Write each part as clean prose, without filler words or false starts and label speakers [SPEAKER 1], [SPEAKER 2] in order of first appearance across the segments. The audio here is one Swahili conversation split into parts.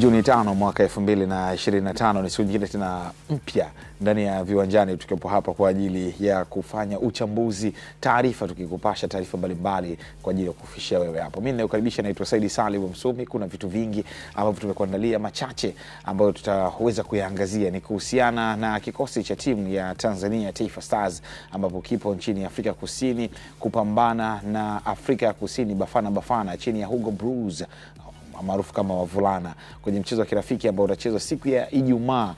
[SPEAKER 1] Juni 5 mwaka 2025 ni siku nyingine tena mpya ndani ya Viwanjani, tukipo hapa kwa ajili ya kufanya uchambuzi, taarifa, tukikupasha taarifa mbalimbali kwa ajili ya kufishia wewe hapo. Mimi ninakukaribisha, naitwa Saidi Salim Msumi. Kuna vitu vingi ambavyo tumekuandalia, machache ambayo tutaweza kuyaangazia ni kuhusiana na kikosi cha timu ya Tanzania Taifa Stars ambapo kipo nchini Afrika Kusini kupambana na Afrika ya Kusini Bafana chini ya Hugo Blues maarufu kama wavulana kwenye mchezo wa kirafiki ambao utachezwa siku ya Ijumaa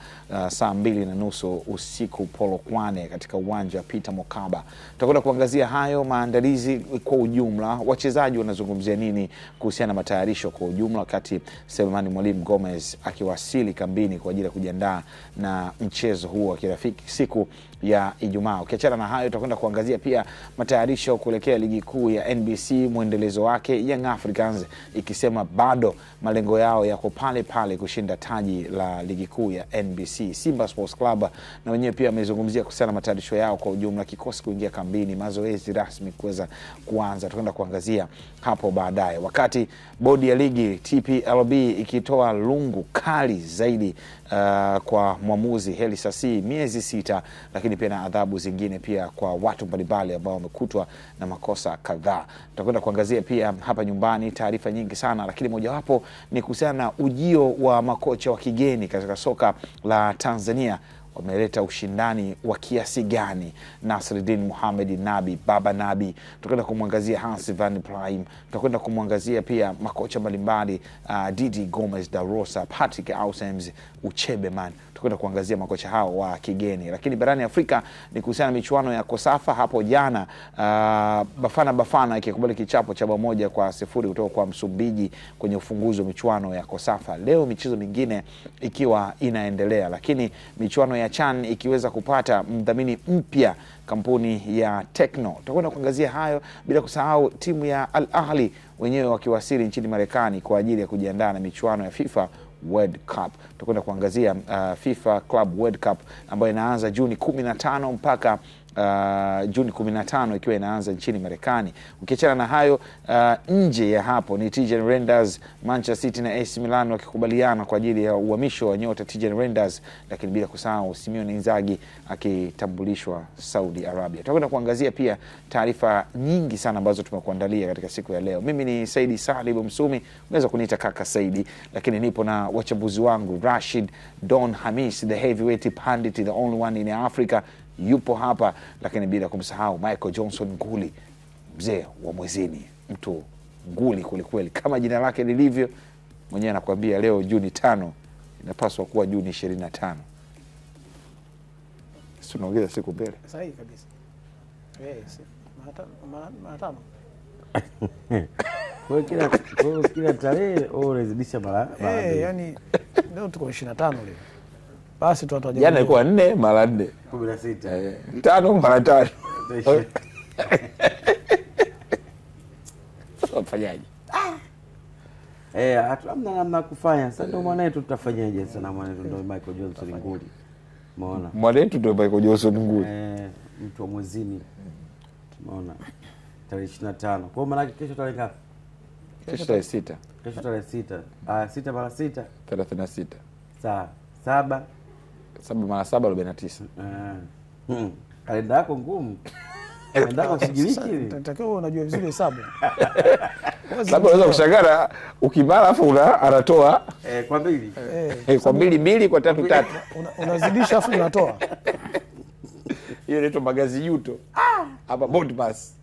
[SPEAKER 1] saa 2:30 usiku Polokwane katika uwanja wa Peter Mokaba. Tutakwenda kuangazia hayo maandalizi kwa ujumla, wachezaji wanazungumzia nini kuhusiana na matayarisho kwa ujumla, wakati Selemani Mwalimu Gomez akiwasili kambini kwa ajili ya kujiandaa na mchezo huo wa kirafiki siku ya Ijumaa. Ukiachana na hayo, tutakwenda kuangazia pia matayarisho kuelekea ligi kuu ya NBC, muendelezo wake, Young Africans ikisema bado malengo yao yako pale pale kushinda taji la ligi kuu ya NBC. Simba Sports Club na wenyewe pia wamezungumzia kuhusiana na matayarisho yao kwa ujumla, kikosi kuingia kambini, mazoezi rasmi kuweza kuanza. Tutakwenda kuangazia hapo baadaye, wakati bodi ya ligi TPLB ikitoa lungu kali zaidi kwa mwamuzi Heli Sasi, miezi 6, lakini pia na adhabu zingine pia kwa watu mbalimbali ambao wamekutwa na makosa kadhaa. Tutakwenda kuangazia pia hapa nyumbani taarifa nyingi sana, lakini mojawapo ni kuhusiana na ujio wa makocha wa kigeni katika soka la Tanzania. Wameleta ushindani wa kiasi gani? Nasreddine Mohamed Nabi, Baba Nabi. Tutakwenda kumwangazia Hans van Prime. Tutakwenda kumwangazia pia makocha mbalimbali, Didi Gomez da Rosa, Patrick Ausems, Uchebeman. Tutakwenda kuangazia makocha hao wa kigeni. Lakini barani Afrika ni kuhusiana na michuano ya Kosafa. Hapo jana Bafana ikikubali kichapo cha 1-0 kutoka kwa Msumbiji kwenye ufunguzi wa michuano ya Kosafa. Leo michezo mingine ikiwa inaendelea, lakini michuano ya CHAN ikiweza kupata mdhamini mpya, kampuni ya Tecno. Tutakwenda kuangazia hayo, bila kusahau timu ya Al Ahly wenyewe wakiwasili nchini Marekani kwa ajili ya kujiandaa na michuano ya FIFA World Cup. Tutakwenda kuangazia FIFA Club World Cup ambayo inaanza Juni 15 mpaka Juni 15 ikiwa inaanza nchini Marekani. Ukiachana na hayo, nje ya hapo ni TJ Rangers, Manchester City na AC Milan wakikubaliana kwa ajili ya uhamisho wa nyota TJ Rangers, lakini bila kusahau Simone Inzaghi akitambulishwa Saudi Arabia. Tutakwenda kuangazia pia taarifa nyingi sana ambazo tumekuandalia katika siku ya leo. Mimi ni Saidi Salim Msumi, unaweza kuniita kaka Saidi, lakini nipo na wachambuzi wangu Rashid Don Hamis, the heavyweight pundit, the only one in Africa, yupo hapa, lakini bila kumsahau Michael Johnson Nguli, mzee wa Mwezini, mtu nguli kweli kama jina lake lilivyo. Mwenyewe anakuambia leo Juni 5 inapaswa kuwa Juni 25. Sisi tunaongeza siku mbele.
[SPEAKER 2] Sahihi kabisa. Matano.
[SPEAKER 3] Kwa kila tarehe unazidisha mara.
[SPEAKER 2] Yani leo tuko 25 leo. Basi tu watu
[SPEAKER 1] jana ilikuwa 4 mara 4
[SPEAKER 3] 16.
[SPEAKER 1] 5 mara 5. Tufanyaje?
[SPEAKER 3] Hamna namna kufanya. Sasa ndio mwanetu tutafanyaje sana? Mwanetu ndio Michael Johnson Nguli. Umeona?
[SPEAKER 1] Mwanetu ndio Michael Johnson Nguli.
[SPEAKER 3] Mtu wa Mwezini. Tumeona tarehe 25. Kwa maana kesho tarehe ngapi?
[SPEAKER 1] Kesho tarehe 6.
[SPEAKER 3] Kesho tarehe 6. 6 mara 6
[SPEAKER 1] 36.
[SPEAKER 3] Sawa. 7
[SPEAKER 1] mara 49.
[SPEAKER 3] Kalenda yako ngumu. Kalenda yako sigiliki.
[SPEAKER 2] Natakiwa unajua vizuri hesabu.
[SPEAKER 1] Sababu unaweza kushangara ukimara afu anatoa
[SPEAKER 3] kwa 2.
[SPEAKER 1] Kwa 2 kwa 3.
[SPEAKER 2] Unazidisha afu unatoa.
[SPEAKER 1] Hiyo inaitwa magazi yuto. Hapa board pass.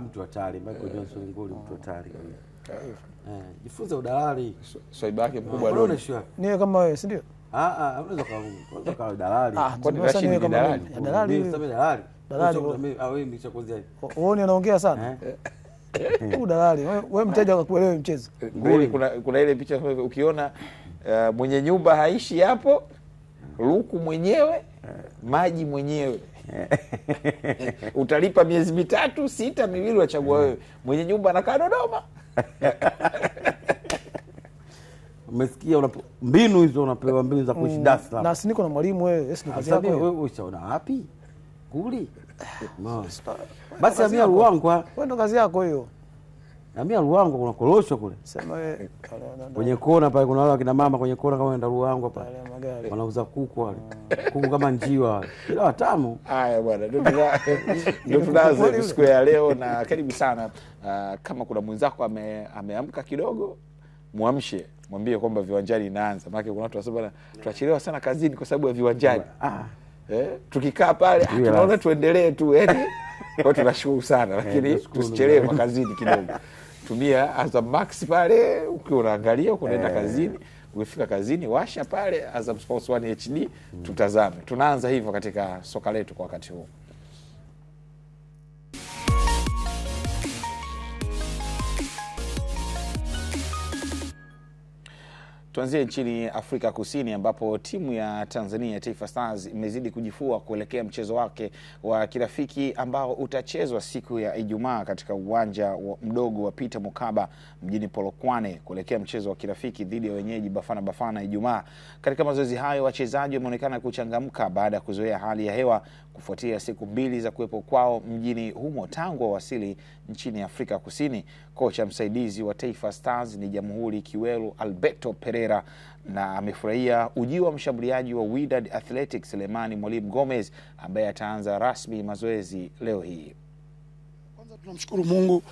[SPEAKER 3] Mtu hatari, Michael Johnson Nguli, mtu hatari kabisa. Jifunze udalali.
[SPEAKER 1] Swaiba yake mkubwa Doni.
[SPEAKER 2] Niwe kama wewe, si ndio?
[SPEAKER 3] Unaweza kwa dalali.
[SPEAKER 1] Kwani Rashid ni dalali?
[SPEAKER 2] Dalali. Dalali.
[SPEAKER 3] Wewe mshakozea.
[SPEAKER 2] Uone anaongea sana. Dalali. Wewe mteja akakuelewa mchezo.
[SPEAKER 1] Nguli, kuna ile picha ukiona mwenye nyumba haishi hapo, luku mwenyewe, maji mwenyewe. Utalipa miezi 3, 6, 2 wachagua wewe. Mwenye nyumba anakaa Dodoma.
[SPEAKER 3] Umesikia mbinu hizo, unapewa mbinu za kuishi Dar es Salaam.
[SPEAKER 2] Na si niko na mwalimu wewe, ni kazi yako.
[SPEAKER 3] Wewe ushaona wapi? Nguli. Basi amia Ruangwa.
[SPEAKER 2] Wewe ndo kazi yako hiyo.
[SPEAKER 3] Naambia Ruangwa kuna korosho kule.
[SPEAKER 2] Sema wewe
[SPEAKER 3] Kwenye kona pale kuna wale kina mama kwenye kona kama wanaenda Ruangwa pale.
[SPEAKER 2] pale magari.
[SPEAKER 3] Wanauza kuku wale. Kuku kama njiwa wale. Ila watamu.
[SPEAKER 1] Haya bwana, ndio tunaanza siku ya leo, na karibu sana. Kama kuna mwenzako ameamka kidogo, muamshe, mwambie kwamba Viwanjani inaanza. Maana kuna watu wasema tunachelewa sana kazini kwa sababu ya Viwanjani. Tukikaa pale tunaona tuendelee tu yani. Kwa tunashukuru sana, lakini tusichelewe makazini kidogo. Tumia Azam Max pale ukiwa unaangalia unaenda kazini. Ukifika kazini washa pale Azam Sports 1 HD tutazame. Tunaanza hivyo katika soka letu kwa wakati huu. Tuanzie nchini Afrika Kusini ambapo timu ya Tanzania Taifa Stars imezidi kujifua kuelekea mchezo wake wa kirafiki ambao utachezwa siku ya Ijumaa katika uwanja mdogo wa Peter Mokaba mjini Polokwane kuelekea mchezo wa kirafiki dhidi ya wenyeji Bafana Ijumaa. Katika mazoezi hayo wachezaji wameonekana kuchangamka baada ya kuzoea hali ya hewa kufuatia siku 2 za kuwepo kwao mjini humo tangu wawasili nchini Afrika Kusini. Kocha msaidizi wa Taifa Stars ni Jamhuri Kiwelu Alberto Pereira na amefurahia ujio wa mshambuliaji wa Wydad Athletics Selemani Mwalimu Gomez ambaye ataanza rasmi mazoezi leo hii.
[SPEAKER 4] Kwanza tunamshukuru Mungu,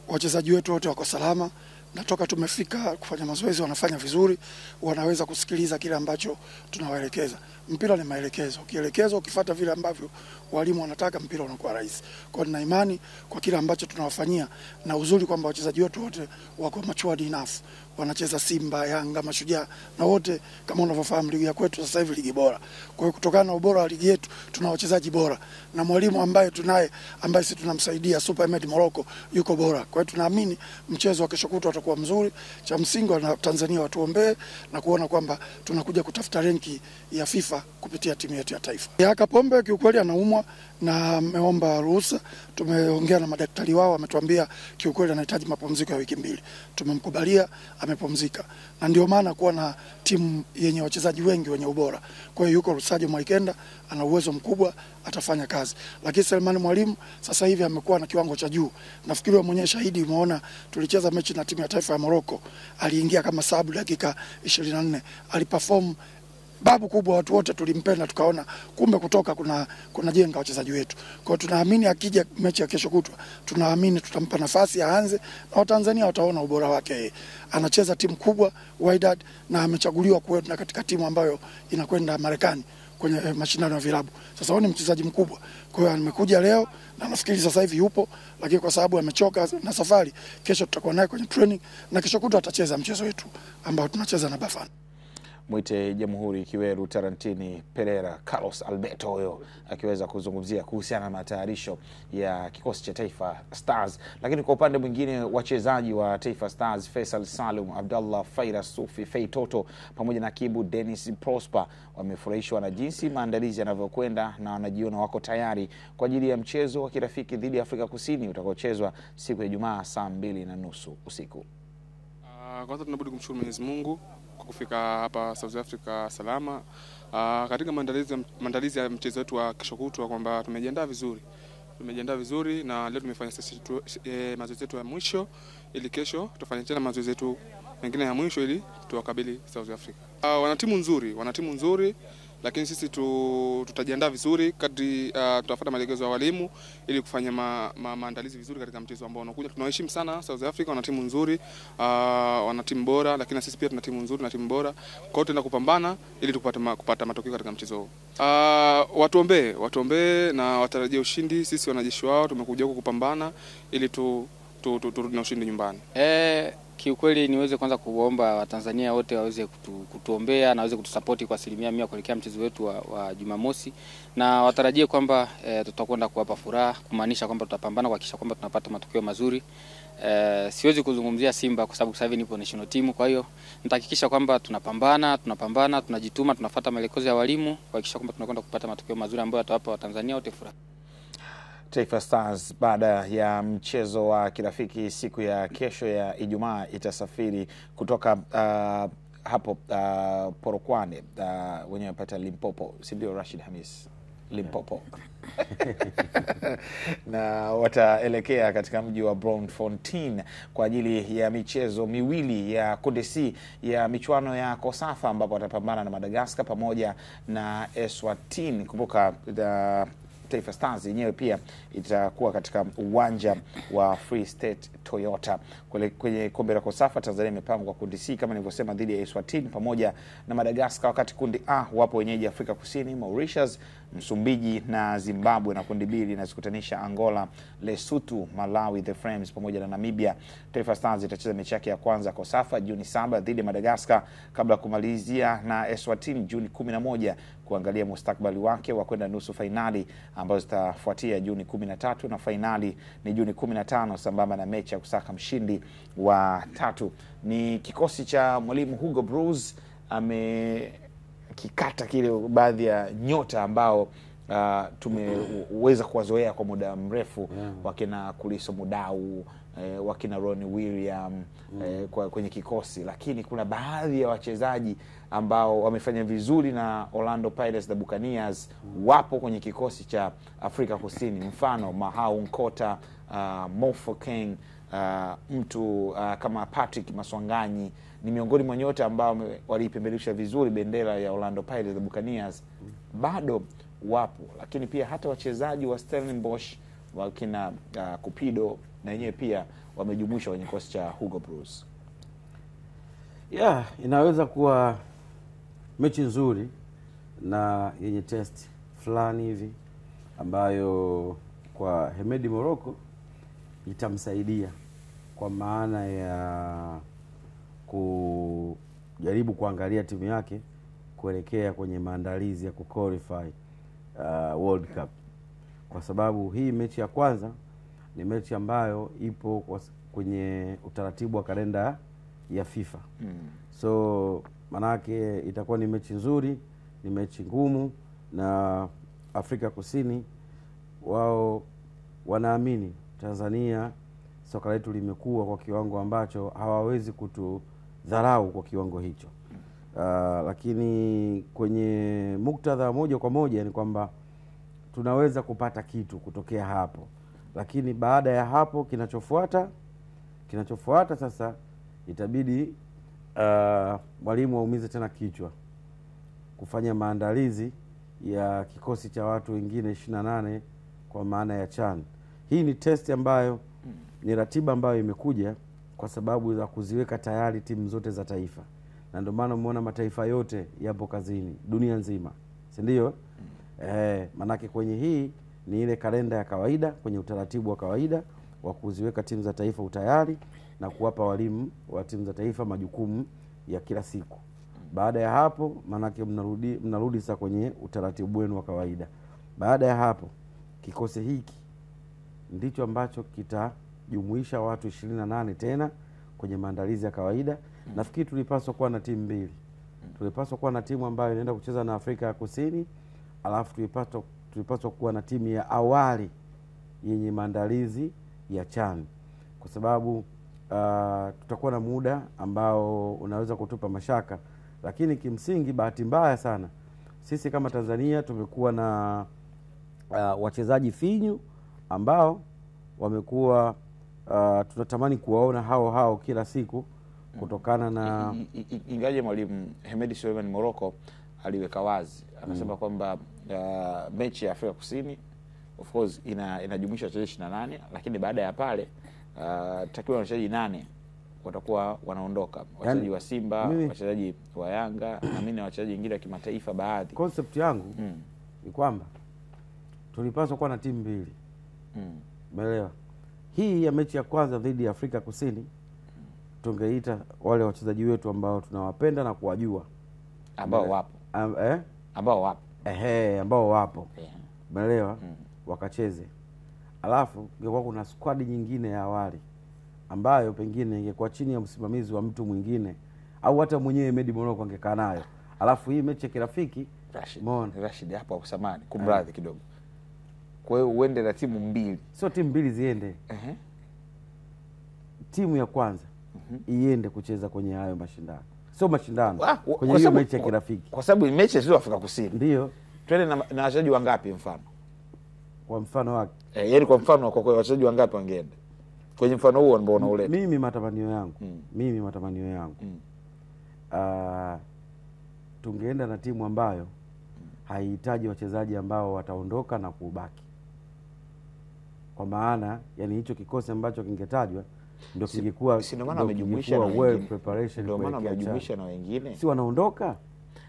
[SPEAKER 4] wachezaji wetu wote wako salama. Natoka tumefika kufanya mazoezi wanafanya vizuri, wanaweza kusikiliza kile ambacho tunawaelekeza. Mpira ni maelekezo. Ukielekezwa ukifuata vile ambavyo walimu wanataka, mpira unakuwa rahisi. Kwa nina imani kwa kile ambacho tunawafanyia, na uzuri kwamba wachezaji wetu wote wako matured enough. Wanacheza Simba, Yanga, Mashujaa na wote kama unavyofahamu ligi ya kwetu sasa hivi ligi bora. Kwa hiyo kutokana na ubora wa ligi yetu tuna wachezaji bora na mwalimu ambaye tunaye ambaye sisi tunamsaidia Super Med Morocco yuko bora. Kwa hiyo tunaamini mchezo wa kesho kutwa utakuwa mzuri. Cha msingi wa Tanzania watuombee na kuona kwamba tunakuja kutafuta renki ya FIFA kupitia timu yetu ya taifa. Ya Kapombe kiukweli anaumwa na ameomba ruhusa. Tumeongea na madaktari wao, wametuambia kiukweli anahitaji mapumziko ya wiki 2. Tumemkubalia, amepumzika. Na ndio maana kuwa na timu yenye wachezaji wengi wenye ubora. Kwa hiyo yuko Rusajo Mwaikenda, ana uwezo mkubwa, atafanya kazi. Lakini Selemani Mwalimu sasa hivi amekuwa na kiwango cha juu. Nafikiri wewe mwenyewe shahidi, umeona tulicheza mechi na timu ya taifa ya Morocco. Aliingia kama sub dakika 24. Aliperform babu kubwa, watu wote tulimpenda, tukaona kumbe kutoka kuna jenga wachezaji wetu. Kwa hiyo tunaamini akija mechi ya kesho kutwa, tunaamini tutampa nafasi aanze na Watanzania wataona ubora wake. Anacheza timu kubwa Wydad na amechaguliwa kwenda katika timu ambayo inakwenda Marekani kwenye mashindano ya vilabu. Sasa huyu ni mchezaji mkubwa. Kwa hiyo amekuja leo na nafikiri sasa hivi yupo, lakini kwa sababu amechoka na safari, kesho tutakuwa naye kwenye training na kesho kutwa atacheza mchezo wetu ambao tunacheza na Bafana.
[SPEAKER 1] Mwite Jamhuri Kiwelu Tarantini Pereira Carlos Alberto huyo akiweza kuzungumzia kuhusiana na matayarisho ya kikosi cha Taifa Stars. Lakini kwa upande mwingine wachezaji wa Taifa Stars Faisal Salum, Abdallah Faira Sufi, Fei Toto pamoja na Kibu Dennis Prosper wamefurahishwa na jinsi maandalizi yanavyokwenda na wanajiona wako tayari kwa ajili ya mchezo wa kirafiki dhidi ya Afrika Kusini utakaochezwa siku ya Ijumaa saa 2:30 usiku.
[SPEAKER 5] Kwanza tunabudi kumshukuru Mwenyezi Mungu kwa kufika hapa South Africa salama. Katika maandalizi ya mchezo wetu wa kesho kutwa kwamba tumejiandaa vizuri na leo tumefanya mazoezi yetu ya mwisho ili kesho tufanye tena mazoezi yetu mengine ya mwisho ili tuwakabili South Africa. Wana timu nzuri lakini sisi tutajiandaa vizuri kadri tutafuata maelekezo ya walimu ili kufanya maandalizi vizuri katika mchezo ambao unakuja. Tunaheshimu sana South Africa, wana timu nzuri, wana timu bora, lakini sisi pia tuna timu nzuri na timu bora. Kwa hiyo tunaenda kupambana ili kupata matokeo katika mchezo huu. Watuombee na watarajie ushindi. Sisi wanajeshi wao tumekuja huku kupambana ili turudi na ushindi nyumbani.
[SPEAKER 6] Kiukweli niweze kwanza kuomba Watanzania wote waweze kutuombea na waweze kutusapoti kwa 100% kuelekea mchezo wetu wa Jumamosi, na watarajie kwamba tutakwenda kuwapa furaha, kumaanisha kwamba tutapambana kuhakikisha kwamba tunapata matokeo mazuri. Siwezi kuzungumzia Simba kwa sababu sasa hivi nipo national team, kwa hiyo nitahakikisha kwamba tunapambana, tunajituma, tunafuata maelekezo ya walimu kuhakikisha kwamba tunakwenda kupata matokeo mazuri ambayo yatawapa Watanzania wote furaha.
[SPEAKER 1] Taifa Stars baada ya mchezo wa kirafiki siku ya kesho ya Ijumaa itasafiri kutoka hapo Polokwane wenyewe pata Limpopo, si ndio Rashid Hamis? Limpopo na wataelekea katika mji wa Bloemfontein kwa ajili ya michezo miwili ya kundi C ya michuano ya Kosafa, ambapo watapambana na Madagascar pamoja na Eswatini. Kumbuka Taifa Stars yenyewe pia itakuwa katika uwanja wa Free State Toyota. Kwenye kombe la Kosafa, Tanzania imepangwa kwa kundi C kama nilivyosema dhidi ya Eswatini pamoja na Madagascar, wakati kundi A wapo wenyeji Afrika Kusini, Mauritius, Msumbiji na Zimbabwe, na kundi B linazikutanisha Angola, Lesotho, Malawi the Frames pamoja na Namibia. Taifa Stars itacheza mechi yake ya kwanza Kosafa Juni 7 dhidi ya Madagascar kabla ya kumalizia na Eswatini Juni 11 kuangalia mustakabali wake wa kwenda nusu fainali ambazo zitafuatia Juni 13 na fainali ni Juni 15 sambamba na mechi ya kusaka mshindi wa 3. Ni kikosi cha mwalimu Hugo Broos amekikata kile baadhi ya nyota ambao tumeweza kuwazoea kwa muda mrefu, wakina Kuliso Mudau, wakina Ronnie William kwenye kikosi, lakini kuna baadhi ya wachezaji ambao wamefanya vizuri na Orlando Pirates the Buccaneers wapo kwenye kikosi cha Afrika Kusini. Mfano Mahau Nkota, Mofokeng, mtu kama Patrick Maswanganyi ni miongoni mwa nyota ambao walipembelisha vizuri bendera ya Orlando Pirates the Buccaneers, bado wapo. Lakini pia hata wachezaji wa Stellenbosch wakina Kupido na yenyewe pia wamejumuishwa kwenye kikosi cha Hugo Broos.
[SPEAKER 3] Inaweza kuwa mechi nzuri na yenye test fulani hivi ambayo kwa Hemedi Morocco itamsaidia kwa maana ya kujaribu kuangalia timu yake kuelekea kwenye maandalizi ya kuqualify World Cup, kwa sababu hii mechi ya kwanza ni mechi ambayo ipo kwenye utaratibu wa kalenda ya FIFA. So manake itakuwa ni mechi nzuri, ni mechi ngumu, na Afrika Kusini wao wanaamini Tanzania soka letu limekuwa kwa kiwango ambacho hawawezi kutudharau kwa kiwango hicho. Lakini kwenye muktadha moja kwa moja ni kwamba tunaweza kupata kitu kutokea hapo, lakini baada ya hapo kinachofuata sasa itabidi mwalimu aumize tena kichwa kufanya maandalizi ya kikosi cha watu wengine 28 kwa maana ya CHAN. Hii ni test ambayo ni ratiba ambayo imekuja kwa sababu za kuziweka tayari timu zote za taifa, na ndio maana umeona mataifa yote yapo kazini dunia nzima, si ndio? Manake kwenye hii ni ile kalenda ya kawaida, kwenye utaratibu wa kawaida wa kuziweka timu za taifa utayari na kuwapa walimu wa timu za taifa majukumu ya kila siku. Baada ya hapo manake mnarudi sasa kwenye utaratibu wenu wa kawaida. Baada ya hapo kikosi hiki ndicho ambacho kitajumuisha watu 28 tena kwenye maandalizi ya kawaida. Nafikiri tulipaswa kuwa na timu mbili. Tulipaswa kuwa na timu ambayo inaenda kucheza na Afrika ya Kusini, alafu tulipaswa kuwa na timu ya awali yenye maandalizi ya CHAN, kwa sababu tutakuwa na muda ambao unaweza kutupa mashaka. Lakini kimsingi bahati mbaya sana sisi kama Tanzania tumekuwa na wachezaji finyu ambao wamekuwa tunatamani kuwaona hao kila siku kutokana na
[SPEAKER 1] ingaje mwalimu Hemedi Suleiman Morocco aliweka wazi anasema kwamba mechi ya Afrika Kusini of course inajumuisha wachezaji 28, lakini baada ya pale takriban wachezaji 8 watakuwa wanaondoka, wachezaji wa Simba, wachezaji wa Yanga na mimi na wachezaji wengine wa kimataifa baadhi.
[SPEAKER 3] Concept yangu ni kwamba tulipaswa kuwa na timu mbili. Umeelewa? Hii ya mechi ya kwanza dhidi ya Afrika Kusini tungeita wale wachezaji wetu ambao tunawapenda na kuwajua
[SPEAKER 1] ambao wapo
[SPEAKER 3] ambao wapo umeelewa, wakacheze. Alafu ingekuwa kuna squad nyingine ya awali ambayo pengine ingekuwa chini ya msimamizi wa mtu mwingine au hata mwenyewe Hemedi Morocco angekaa nayo. Alafu hii mechi ya kirafiki
[SPEAKER 1] Rashid hapo kusamani kumradhi kidogo. Kwa hiyo uende na timu mbili.
[SPEAKER 3] Sio timu mbili ziende. Timu ya kwanza iende kucheza kwenye hayo mashindano. Sio mashindano. Kwenye hiyo mechi ya kirafiki.
[SPEAKER 1] Kwa sababu mechi sio Afrika Kusini.
[SPEAKER 3] Ndio.
[SPEAKER 1] Twende na wachezaji wangapi mfano?
[SPEAKER 3] Kwa mfano wake.
[SPEAKER 1] Yaani kwa mfano kwa wachezaji wangapi wangeenda? Kwenye mfano huo ambao unauleta.
[SPEAKER 3] Mimi matamanio yangu. Tungeenda na timu ambayo haihitaji wachezaji ambao wataondoka na kubaki. Kwa maana yani hicho kikosi ambacho kingetajwa ndio kingekuwa
[SPEAKER 1] ndio maana wamejumuisha na wengine.
[SPEAKER 3] Si wanaondoka?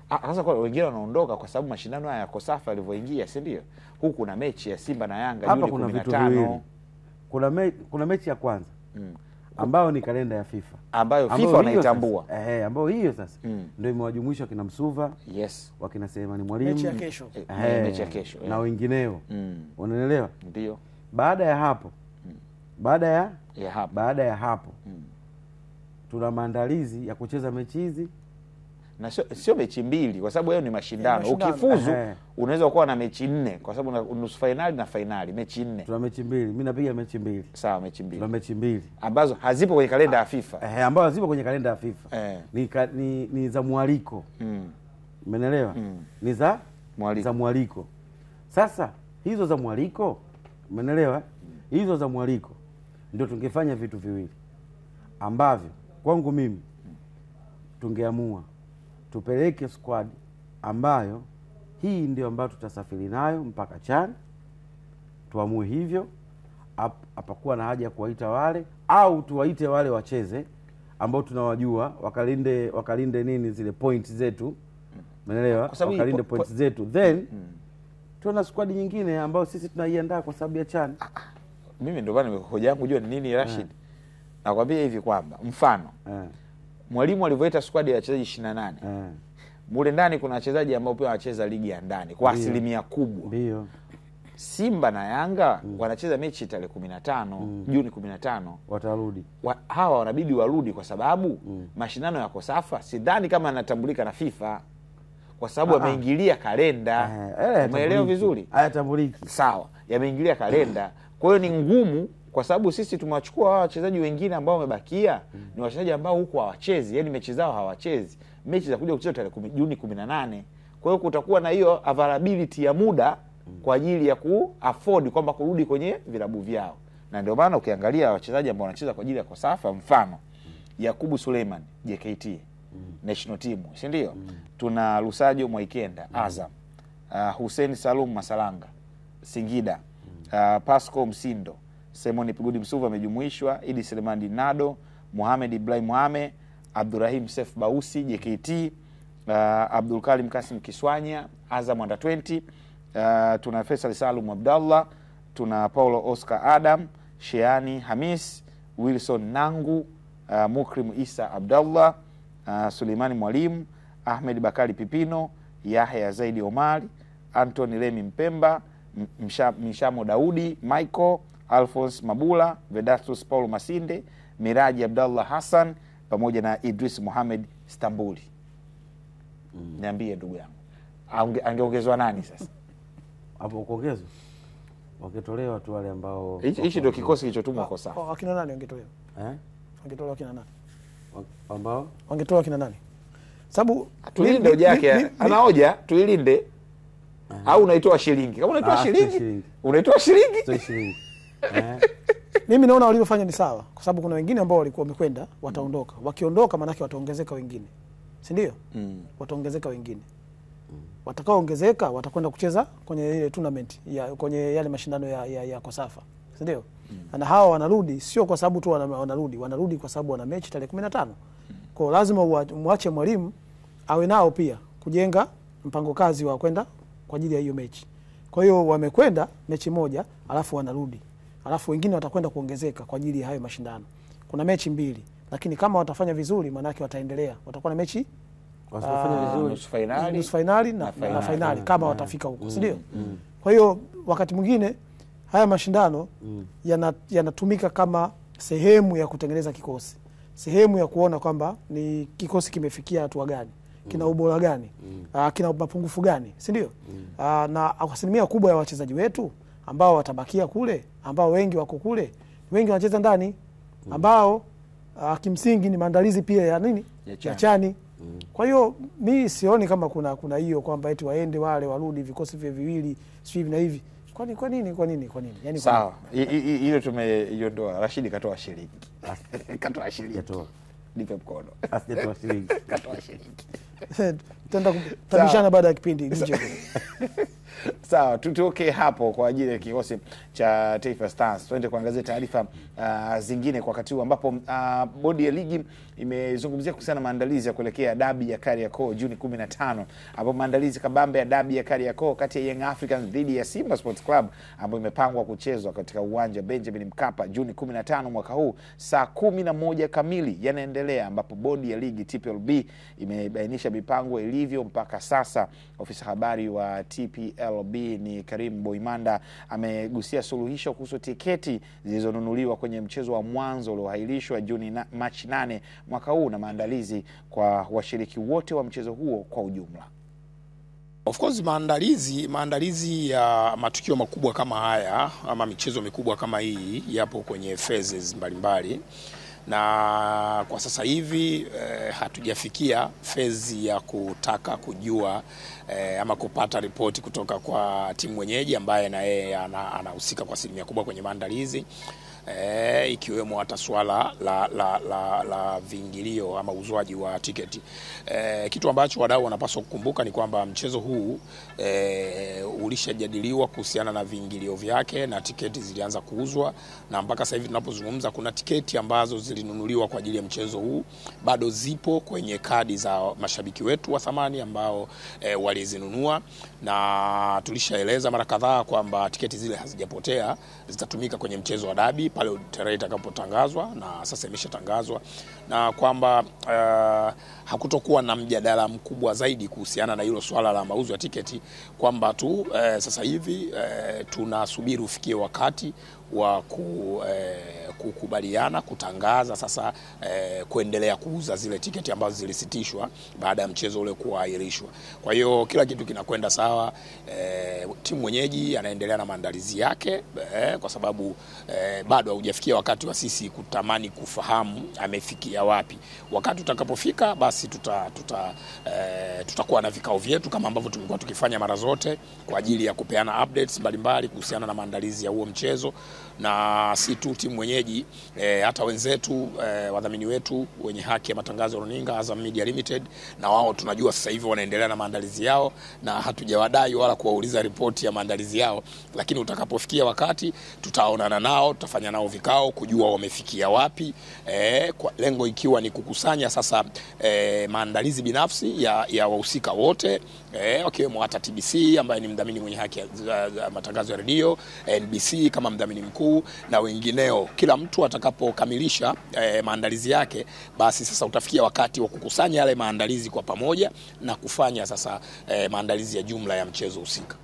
[SPEAKER 1] Sasa kwa wengine wanaondoka kwa sababu mashindano haya ya Kosafa yalivyoingia, si ndio? Huku kuna mechi ya Simba na Yanga Juni 15.
[SPEAKER 3] Kuna mechi ya kwanza ambayo ni kalenda ya FIFA
[SPEAKER 1] ambayo FIFA wanaitambua.
[SPEAKER 3] Ambayo hiyo sasa ndio imewajumuisha kina Msuva, wakina Selemani Mwalimu,
[SPEAKER 2] mechi ya kesho.
[SPEAKER 1] Mechi ya kesho.
[SPEAKER 3] Na wengineo. Unaelewa?
[SPEAKER 1] Ndio.
[SPEAKER 3] Baada ya hapo baada ya hapo tuna maandalizi ya kucheza mechi hizi,
[SPEAKER 1] na sio mechi mbili kwa sababu hayo ni mashindano. Ukifuzu unaweza kuwa na mechi 4 kwa sababu nusu finali na finali, mechi 4.
[SPEAKER 3] Tuna mechi 2. Mimi napiga mechi 2.
[SPEAKER 1] Sawa, mechi 2.
[SPEAKER 3] Tuna mechi 2
[SPEAKER 1] ambazo hazipo kwenye kalenda ya FIFA.
[SPEAKER 3] Ambazo hazipo kwenye kalenda ya FIFA. Ni za mwaliko. Umeelewa? Ni za mwaliko. Sasa hizo za mwaliko, umeelewa? Hizo za mwaliko ndio tungefanya vitu viwili ambavyo kwangu mimi tungeamua tupeleke squad ambayo hii ndio ambayo tutasafiri nayo mpaka CHAN. Tuamue hivyo, hapakuwa na haja ya kuwaita wale, au tuwaite wale wacheze ambao tunawajua wakalinde nini zile points zetu, umeelewa? Wakalinde points zetu, then tuna squad nyingine ambayo sisi tunaiandaa kwa sababu ya CHAN.
[SPEAKER 1] Mimi ndio bana hoja yangu jua ni nini Rashid. Nakwambia hivi kwamba mfano Mwalimu alivyoita squad ya wachezaji 28. Mule ndani kuna wachezaji ambao pia wanacheza ligi ya ndani kwa asilimia kubwa.
[SPEAKER 3] Ndio.
[SPEAKER 1] Simba na Yanga wanacheza mechi tarehe 15, Juni 15.
[SPEAKER 3] Watarudi.
[SPEAKER 1] Hawa wanabidi warudi kwa sababu mashindano ya Kosafa sidhani kama yanatambulika na FIFA kwa sababu yameingilia kalenda. Umeelewa vizuri?
[SPEAKER 3] Hayatambuliki.
[SPEAKER 1] Sawa, yameingilia kalenda. Kwa hiyo ni ngumu kwa sababu sisi tumewachukua wachezaji wengine ambao wamebakia ni wachezaji ambao huko hawachezi, yani mechi zao hawachezi. Mechi za kuja kucheza tarehe Juni 18. Kwa hiyo kutakuwa na hiyo availability ya muda kwa ajili ya kuafford kwamba kurudi kwenye vilabu vyao. Na ndio maana ukiangalia wachezaji ambao wanacheza kwa ajili ya Kosafa, mfano Yakubu Suleiman JKT national team, si ndio? Tuna Lusajo Mwaikenda Azam, Hussein Salum Masalanga Singida, Pasco Msindo, Simon Pigudi Msuva amejumuishwa, Idi Selemani Nado, Mohamed Ibrahim Mohamed, Abdurrahim Sef Bausi JKT, Abdul Karim Kasim Kiswanya Azam under 20, tuna Faisal Salum Abdallah, tuna Paulo Oscar Adam, Sheani Hamis, Wilson Nangu, Mukrim Isa Abdallah, Suleimani Mwalimu, Ahmed Bakari Pipino, Yahya Zaidi Omari, Anthony Lemi Mpemba, Mishamo Daudi, Michael Alphonse Mabula, Vedatus Paulo Masinde, Miraji Abdallah Hassan pamoja na Idris Mohamed Stambuli. Niambie ndugu yangu, angeongezwa nani sasa?
[SPEAKER 3] Hapo kuongezwa wakitolewa tu wale ambao
[SPEAKER 1] hichi ndio kikosi kilichotumwa kwa sasa.
[SPEAKER 2] Wakina nani wangetolewa? Wangetolewa wakina nani?
[SPEAKER 3] Ambao
[SPEAKER 2] wangetolewa wakina nani? Sababu
[SPEAKER 1] tuilinde hoja yake, ana hoja tuilinde. Au unaitoa shilingi? Kama unaitoa shilingi, unaitoa shilingi.
[SPEAKER 3] Sio shilingi.
[SPEAKER 2] Mimi naona walivyofanya ni sawa kwa sababu kuna wengine ambao walikuwa wamekwenda wataondoka. Wakiondoka maana yake wataongezeka wengine. Si ndio? Wataongezeka wengine. Watakaoongezeka watakwenda kucheza kwenye ile tournament kwenye yale mashindano ya Kosafa. Si ndio? Na hawa wanarudi sio kwa sababu tu wanarudi kwa sababu wana mechi tarehe 15. Kwa hiyo lazima muache mwalimu awe nao pia kujenga mpango kazi wa kwenda kwa ajili ya hiyo mechi. Kwa hiyo wamekwenda mechi moja alafu wanarudi. Alafu wengine watakwenda kuongezeka kwa ajili ya hayo mashindano. Kuna mechi 2, lakini kama watafanya vizuri maana yake wataendelea. Watakuwa na mechi
[SPEAKER 3] wasifanya vizuri
[SPEAKER 2] nusu finali na finali kama watafika huko, si ndio? Kwa hiyo wakati mwingine haya mashindano yanatumika kama sehemu ya kutengeneza kikosi. Sehemu ya kuona kwamba ni kikosi kimefikia hatua gani, kina ubora gani, kina mapungufu gani, si ndio? Na asilimia kubwa ya wachezaji wetu ambao watabakia kule, ambao wengi wako kule, wengi wanacheza ndani, ambao kimsingi ni maandalizi pia ya nini? Ya CHAN. Kwa hiyo mi sioni kama kuna hiyo kwamba eti waende wale warudi vikosi vya viwili hivi na hivi. Kwa nini? Yaani
[SPEAKER 1] sawa, hilo tumeiondoa. Rashidi katoa shilingi. Katoa shilingi. Nipe mkono.
[SPEAKER 3] Asijatoa shilingi.
[SPEAKER 1] Katoa shilingi.
[SPEAKER 2] Tenda kutabishana baada ya kipindi nje.
[SPEAKER 1] Sawa, tutoke hapo kwa ajili ya kikosi cha Taifa Stars. Twende kuangazia taarifa zingine kwa wakati huu ambapo bodi ya ligi imezungumzia kuhusiana na maandalizi ya kuelekea dabi ya Kariakoo Juni 15, ambapo maandalizi kabambe ya dabi ya Kariakoo kati ya Young Africans dhidi ya Simba Sports Club ambayo imepangwa kuchezwa katika uwanja Benjamin Mkapa Juni 15 mwaka huu saa 11 kamili yanaendelea, ambapo bodi ya ligi TPLB imebainisha mipango ilivyo mpaka sasa. Ofisa habari wa TPLB ni Karim Boimanda amegusia suluhisho kuhusu tiketi zilizonunuliwa kwenye mchezo wa mwanzo ulioahirishwa Machi 8 mwaka huu na maandalizi kwa washiriki wote wa mchezo huo kwa ujumla.
[SPEAKER 7] Of course maandalizi ya matukio makubwa kama haya ama michezo mikubwa kama hii yapo kwenye phases mbalimbali, na kwa sasa hivi hatujafikia phase ya kutaka kujua ama kupata ripoti kutoka kwa timu mwenyeji ambaye na yeye anahusika kwa asilimia kubwa kwenye maandalizi, ikiwemo hata swala la viingilio ama uzwaji wa tiketi. Kitu ambacho wadau wanapaswa kukumbuka ni kwamba mchezo huu ulishajadiliwa kuhusiana na viingilio vyake na tiketi zilianza kuuzwa, na mpaka sasa hivi tunapozungumza kuna tiketi ambazo zilinunuliwa kwa ajili ya mchezo huu bado zipo kwenye kadi za mashabiki wetu wa thamani ambao walizinunua, na tulishaeleza mara kadhaa kwamba tiketi zile hazijapotea, zitatumika kwenye mchezo wa dabi pale tarehe itakapotangazwa, na sasa imeshatangazwa, na kwamba hakutokuwa na mjadala mkubwa zaidi kuhusiana na hilo swala la mauzo ya tiketi, kwamba tu sasa hivi tunasubiri ufikie wakati wa kukubaliana kutangaza sasa kuendelea kuuza zile tiketi ambazo zilisitishwa baada ya mchezo ule kuahirishwa. Kwa hiyo kila kitu kinakwenda sawa. Timu mwenyeji anaendelea na maandalizi yake kwa sababu bado haujafikia wakati wa sisi kutamani kufahamu amefikia wapi. Wakati utakapofika basi tutakuwa na vikao vyetu kama ambavyo tumekuwa tukifanya mara zote kwa ajili ya kupeana updates mbalimbali kuhusiana na maandalizi ya huo mchezo, na si tu timu mwenyeji, hata wenzetu wadhamini wetu wenye haki ya matangazo ya runinga Azam Media Limited, na wao tunajua sasa hivi wanaendelea na maandalizi yao, na hatujawadai wala kuwauliza ripoti ya maandalizi yao, lakini utakapofikia wakati tutaonana nao, tutafanya nao vikao kujua wamefikia wapi, kwa lengo ikiwa ni kukusanya sasa maandalizi binafsi ya wahusika wote, wakiwemo hata TBC ambaye ni mdhamini mwenye haki ya matangazo ya redio, NBC kama mdhamini mkuu na wengineo. Kila mtu atakapokamilisha maandalizi yake, basi sasa utafikia wakati wa kukusanya yale maandalizi kwa pamoja na kufanya sasa maandalizi ya jumla ya mchezo husika.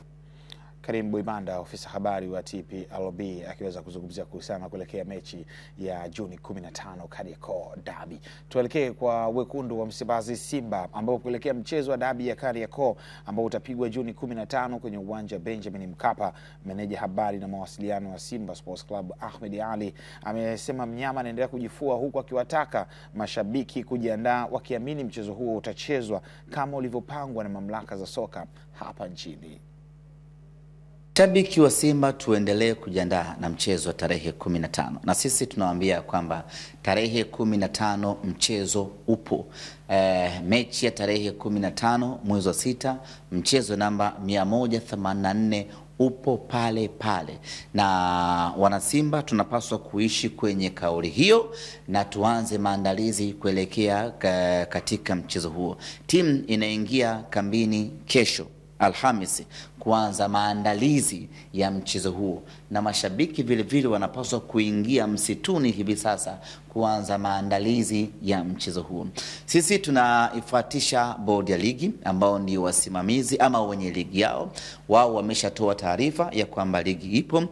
[SPEAKER 1] Karim Boimanda, ofisa habari wa TPLB, akiweza kuzungumzia kuhusiana kuelekea mechi ya Juni 15 Kariakoo Derby. Tuelekee kwa wekundu wa Msimbazi Simba, ambao kuelekea mchezo wa Derby ya Kariakoo ambao utapigwa Juni 15 kwenye uwanja Benjamin Mkapa. Meneja habari na mawasiliano wa Simba Sports Club Ahmed Ali amesema mnyama anaendelea kujifua, huku akiwataka mashabiki kujiandaa wakiamini mchezo huo utachezwa kama ulivyopangwa na mamlaka za soka hapa nchini.
[SPEAKER 8] Shabiki wa Simba tuendelee kujiandaa na mchezo wa tarehe 15. Na sisi tunawaambia kwamba tarehe 15 mchezo upo. Mechi ya tarehe 15 mwezi wa 6, mchezo namba 184 upo pale pale. Na wanasimba tunapaswa kuishi kwenye kauli hiyo na tuanze maandalizi kuelekea katika mchezo huo. Timu inaingia kambini kesho Alhamisi kuanza maandalizi ya mchezo huo, na mashabiki vile vile wanapaswa kuingia msituni hivi sasa kuanza maandalizi ya mchezo huo. Sisi tunaifuatisha bodi ya ligi ambao ndio wasimamizi ama wenye ligi yao. Wao wameshatoa taarifa ya kwamba ligi ipo.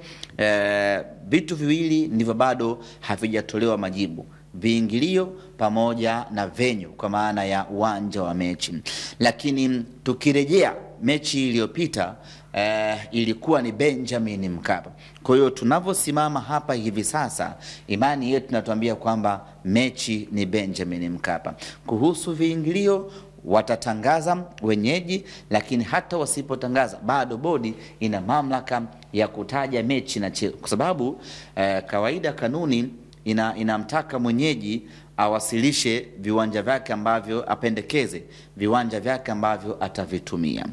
[SPEAKER 8] Vitu viwili ndivyo bado havijatolewa majibu: viingilio pamoja na venue, kwa maana ya uwanja wa mechi. Lakini tukirejea mechi iliyopita ilikuwa ni Benjamin Mkapa. Kwa hiyo tunavyosimama hapa hivi sasa, imani yetu inatuambia kwamba mechi ni Benjamin Mkapa. Kuhusu viingilio, watatangaza wenyeji, lakini hata wasipotangaza bado bodi ina mamlaka ya kutaja mechi na kwa sababu kawaida kanuni inamtaka mwenyeji awasilishe viwanja vyake ambavyo apendekeze viwanja vyake ambavyo atavitumia.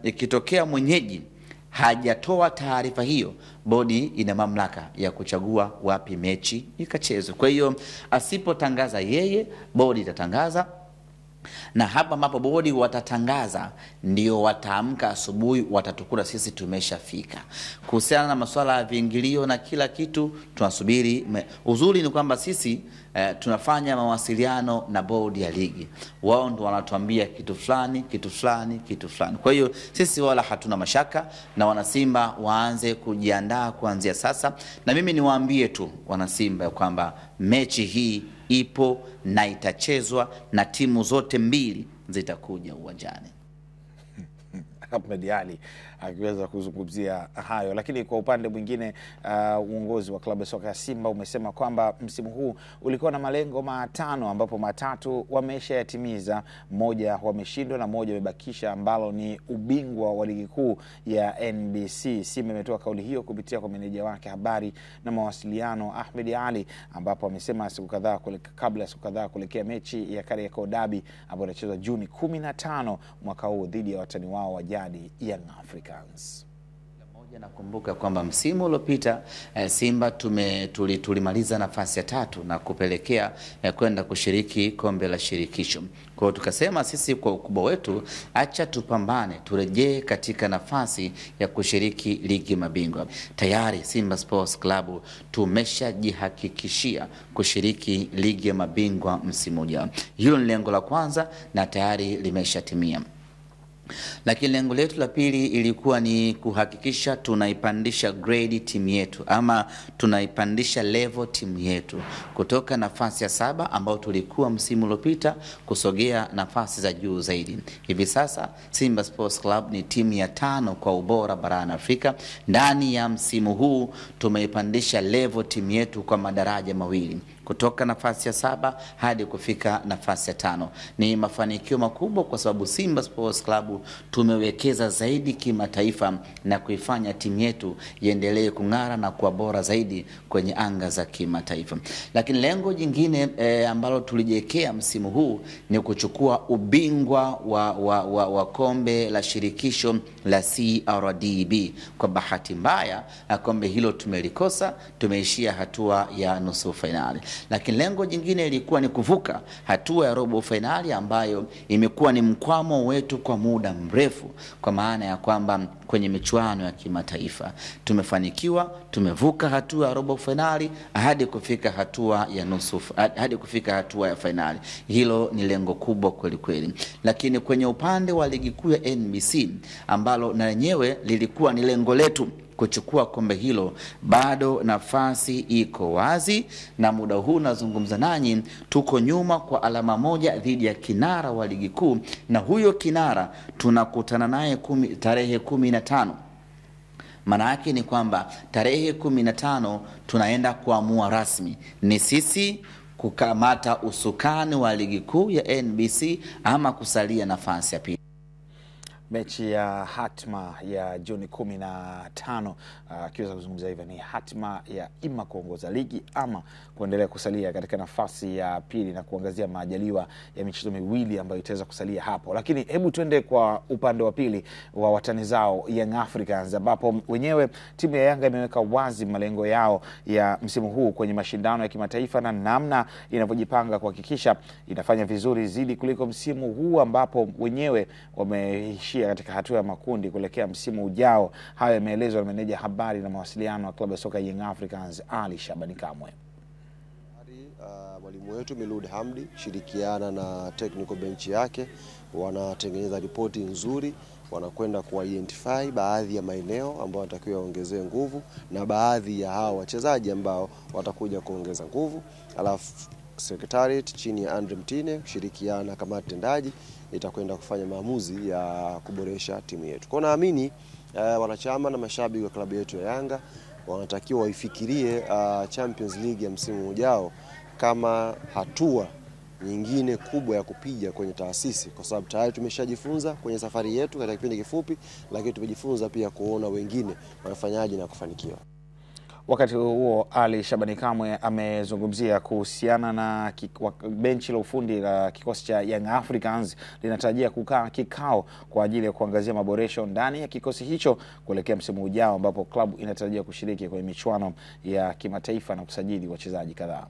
[SPEAKER 8] Ikitokea mwenyeji hajatoa taarifa hiyo, bodi ina mamlaka ya kuchagua wapi mechi ikachezwe. Kwa hiyo asipotangaza yeye, bodi itatangaza, na hapa ambapo bodi watatangaza ndio wataamka asubuhi watatukuta sisi tumeshafika. Kuhusiana na masuala ya viingilio na kila kitu tunasubiri. Uzuri ni kwamba sisi tunafanya mawasiliano na bodi ya ligi. Wao ndio wanatuambia kitu fulani, kitu fulani, kitu fulani. Kwa hiyo sisi wala hatuna mashaka, na wanasimba waanze kujiandaa kuanzia sasa. Na mimi niwaambie tu wanasimba kwamba mechi hii ipo na itachezwa na timu zote mbili zitakuja uwanjani.
[SPEAKER 1] Ahmed Ally akiweza kuzungumzia hayo. Lakini kwa upande mwingine, uongozi wa klabu ya soka ya Simba umesema kwamba msimu huu ulikuwa na malengo 5 ambapo 3 wameshayatimiza, moja wameshindwa na moja wamebakisha, ambalo ni ubingwa wa ligi kuu ya NBC. Simba imetoa kauli hiyo kupitia kwa meneja wake habari na mawasiliano Ahmed Ally, ambapo amesema kabla ya siku kadhaa kuelekea mechi ya Kariakoo Derby ambayo itachezwa Juni 15 mwaka huu dhidi ya watani wao wa jadi Young Africans.
[SPEAKER 8] Nakumbuka kwamba msimu uliopita Simba tulimaliza nafasi ya 3 na kupelekea kwenda kushiriki kombe la shirikisho. Kwa hiyo tukasema sisi kwa ukubwa wetu, acha tupambane turejee katika nafasi ya kushiriki ligi mabingwa. Tayari Simba Sports Club tumeshajihakikishia kushiriki ligi ya mabingwa msimu ujao. Hilo ni lengo la kwanza na tayari limeshatimia. Lakini lengo letu la pili ilikuwa ni kuhakikisha tunaipandisha grade timu yetu, ama tunaipandisha level timu yetu kutoka nafasi ya 7 ambao tulikuwa msimu uliopita kusogea nafasi za juu zaidi. Hivi sasa Simba Sports Club ni timu ya 5 kwa ubora barani Afrika. Ndani ya msimu huu tumeipandisha level timu yetu kwa madaraja mawili, kutoka nafasi ya 7 hadi kufika nafasi ya 5. Ni mafanikio makubwa kwa sababu Simba Sports Club tumewekeza zaidi kimataifa na kuifanya timu yetu iendelee kung'ara na kuwa bora zaidi kwenye anga za kimataifa. Lakini lengo jingine ambalo tulijiwekea msimu huu ni kuchukua ubingwa wa kombe la shirikisho la CRDB. Kwa bahati mbaya kombe hilo tumelikosa, tumeishia hatua ya nusu finali. Lakini lengo jingine ilikuwa ni kuvuka hatua ya robo finali ambayo imekuwa ni mkwamo wetu kwa muda mrefu, kwa maana ya kwamba kwenye michuano ya kimataifa tumefanikiwa, tumevuka hatua ya robo finali hadi kufika hatua ya hadi kufika hatua ya finali. Hilo ni lengo kubwa kweli kweli. Lakini kwenye upande wa ligi kuu ya NBC ambalo na lenyewe lilikuwa ni lengo letu kuchukua kombe hilo, bado nafasi iko wazi, na muda huu nazungumza nanyi tuko nyuma kwa alama 1 dhidi ya kinara wa ligi kuu, na huyo kinara tunakutana naye tarehe 15. Maana yake ni kwamba tarehe 15 tunaenda kuamua rasmi ni sisi kukamata usukani wa ligi kuu ya NBC ama kusalia nafasi ya pili.
[SPEAKER 1] Mechi ya hatma ya Juni 15, akiweza kuzungumza hivyo, ni hatma ya ima kuongoza ligi ama kuendelea kusalia katika nafasi ya pili na kuangazia majaliwa ya michezo miwili ambayo itaweza kusalia hapo. Lakini hebu tuende kwa upande wa pili wa watani zao Young Africans, ambapo wenyewe timu ya Yanga imeweka wazi malengo yao ya msimu huu kwenye mashindano ya kimataifa na namna inavyojipanga kuhakikisha inafanya vizuri zaidi kuliko msimu huu, ambapo wenyewe wameishia katika hatua ya makundi kuelekea msimu ujao. Hayo yameelezwa na meneja habari na mawasiliano wa klabu ya soka Young Africans Ali Shabani Kamwe.
[SPEAKER 9] Mwalimu wetu Milud Hamdi shirikiana na technical bench yake wanatengeneza ripoti nzuri, wanakwenda ku-identify baadhi ya maeneo ambayo watakiwa waongezee nguvu na baadhi ya hao wachezaji ambao watakuja kuongeza nguvu. Alafu Secretariat chini ya Andre Mtine kushirikiana na kamati tendaji itakwenda kufanya maamuzi ya kuboresha timu yetu. Kwa naamini wanachama na mashabiki wa klabu yetu ya Yanga wanatakiwa waifikirie Champions League ya msimu ujao kama hatua nyingine kubwa ya kupiga kwenye taasisi, kwa sababu tayari tumeshajifunza kwenye safari yetu katika kipindi kifupi, lakini tumejifunza pia kuona wengine wanafanyaje na kufanikiwa.
[SPEAKER 1] Wakati huo Ali Shabani Kamwe amezungumzia kuhusiana na benchi la ufundi la kikosi cha Young Africans linatarajia kukaa kikao kwa ajili ya kuangazia maboresho ndani ya kikosi hicho kuelekea msimu ujao, ambapo klabu inatarajia kushiriki kwenye michuano ya kimataifa na kusajili wachezaji kadhaa.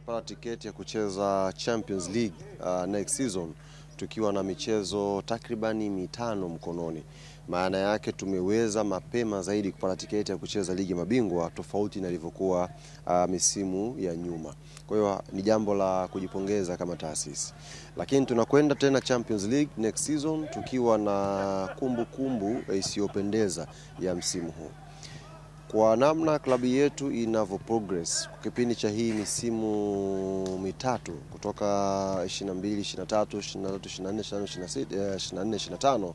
[SPEAKER 9] Para tiketi ya kucheza Champions League next season tukiwa na michezo takribani 5 mkononi. Maana yake tumeweza mapema zaidi kupata tiketi ya kucheza ligi mabingwa tofauti na ilivyokuwa misimu ya nyuma. Kwa hiyo ni jambo la kujipongeza kama taasisi. Lakini tunakwenda tena Champions League next season tukiwa na kumbukumbu isiyopendeza ya msimu huu. Kwa namna klabu yetu inavyo progress kwa kipindi cha hii misimu mitatu kutoka 22, 23, 23, 24, 25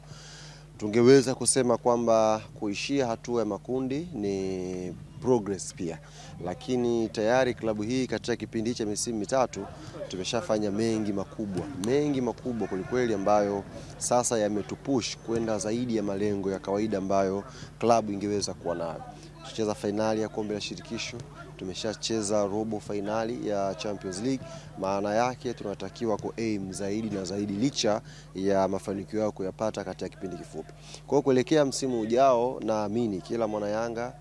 [SPEAKER 9] tungeweza kusema kwamba kuishia hatua ya makundi ni progress pia, lakini tayari klabu hii katika kipindi cha misimu mitatu tumeshafanya mengi makubwa kweli ambayo sasa yametupush kwenda zaidi ya malengo ya kawaida ambayo klabu ingeweza kuwa nayo. Tucheza finali ya kombe la shirikisho, tumeshacheza robo finali ya Champions League. Maana yake tunatakiwa ku aim zaidi na zaidi licha ya mafanikio yao kuyapata katika kipindi kifupi. Kwa hiyo kuelekea msimu ujao, naamini kila mwana Yanga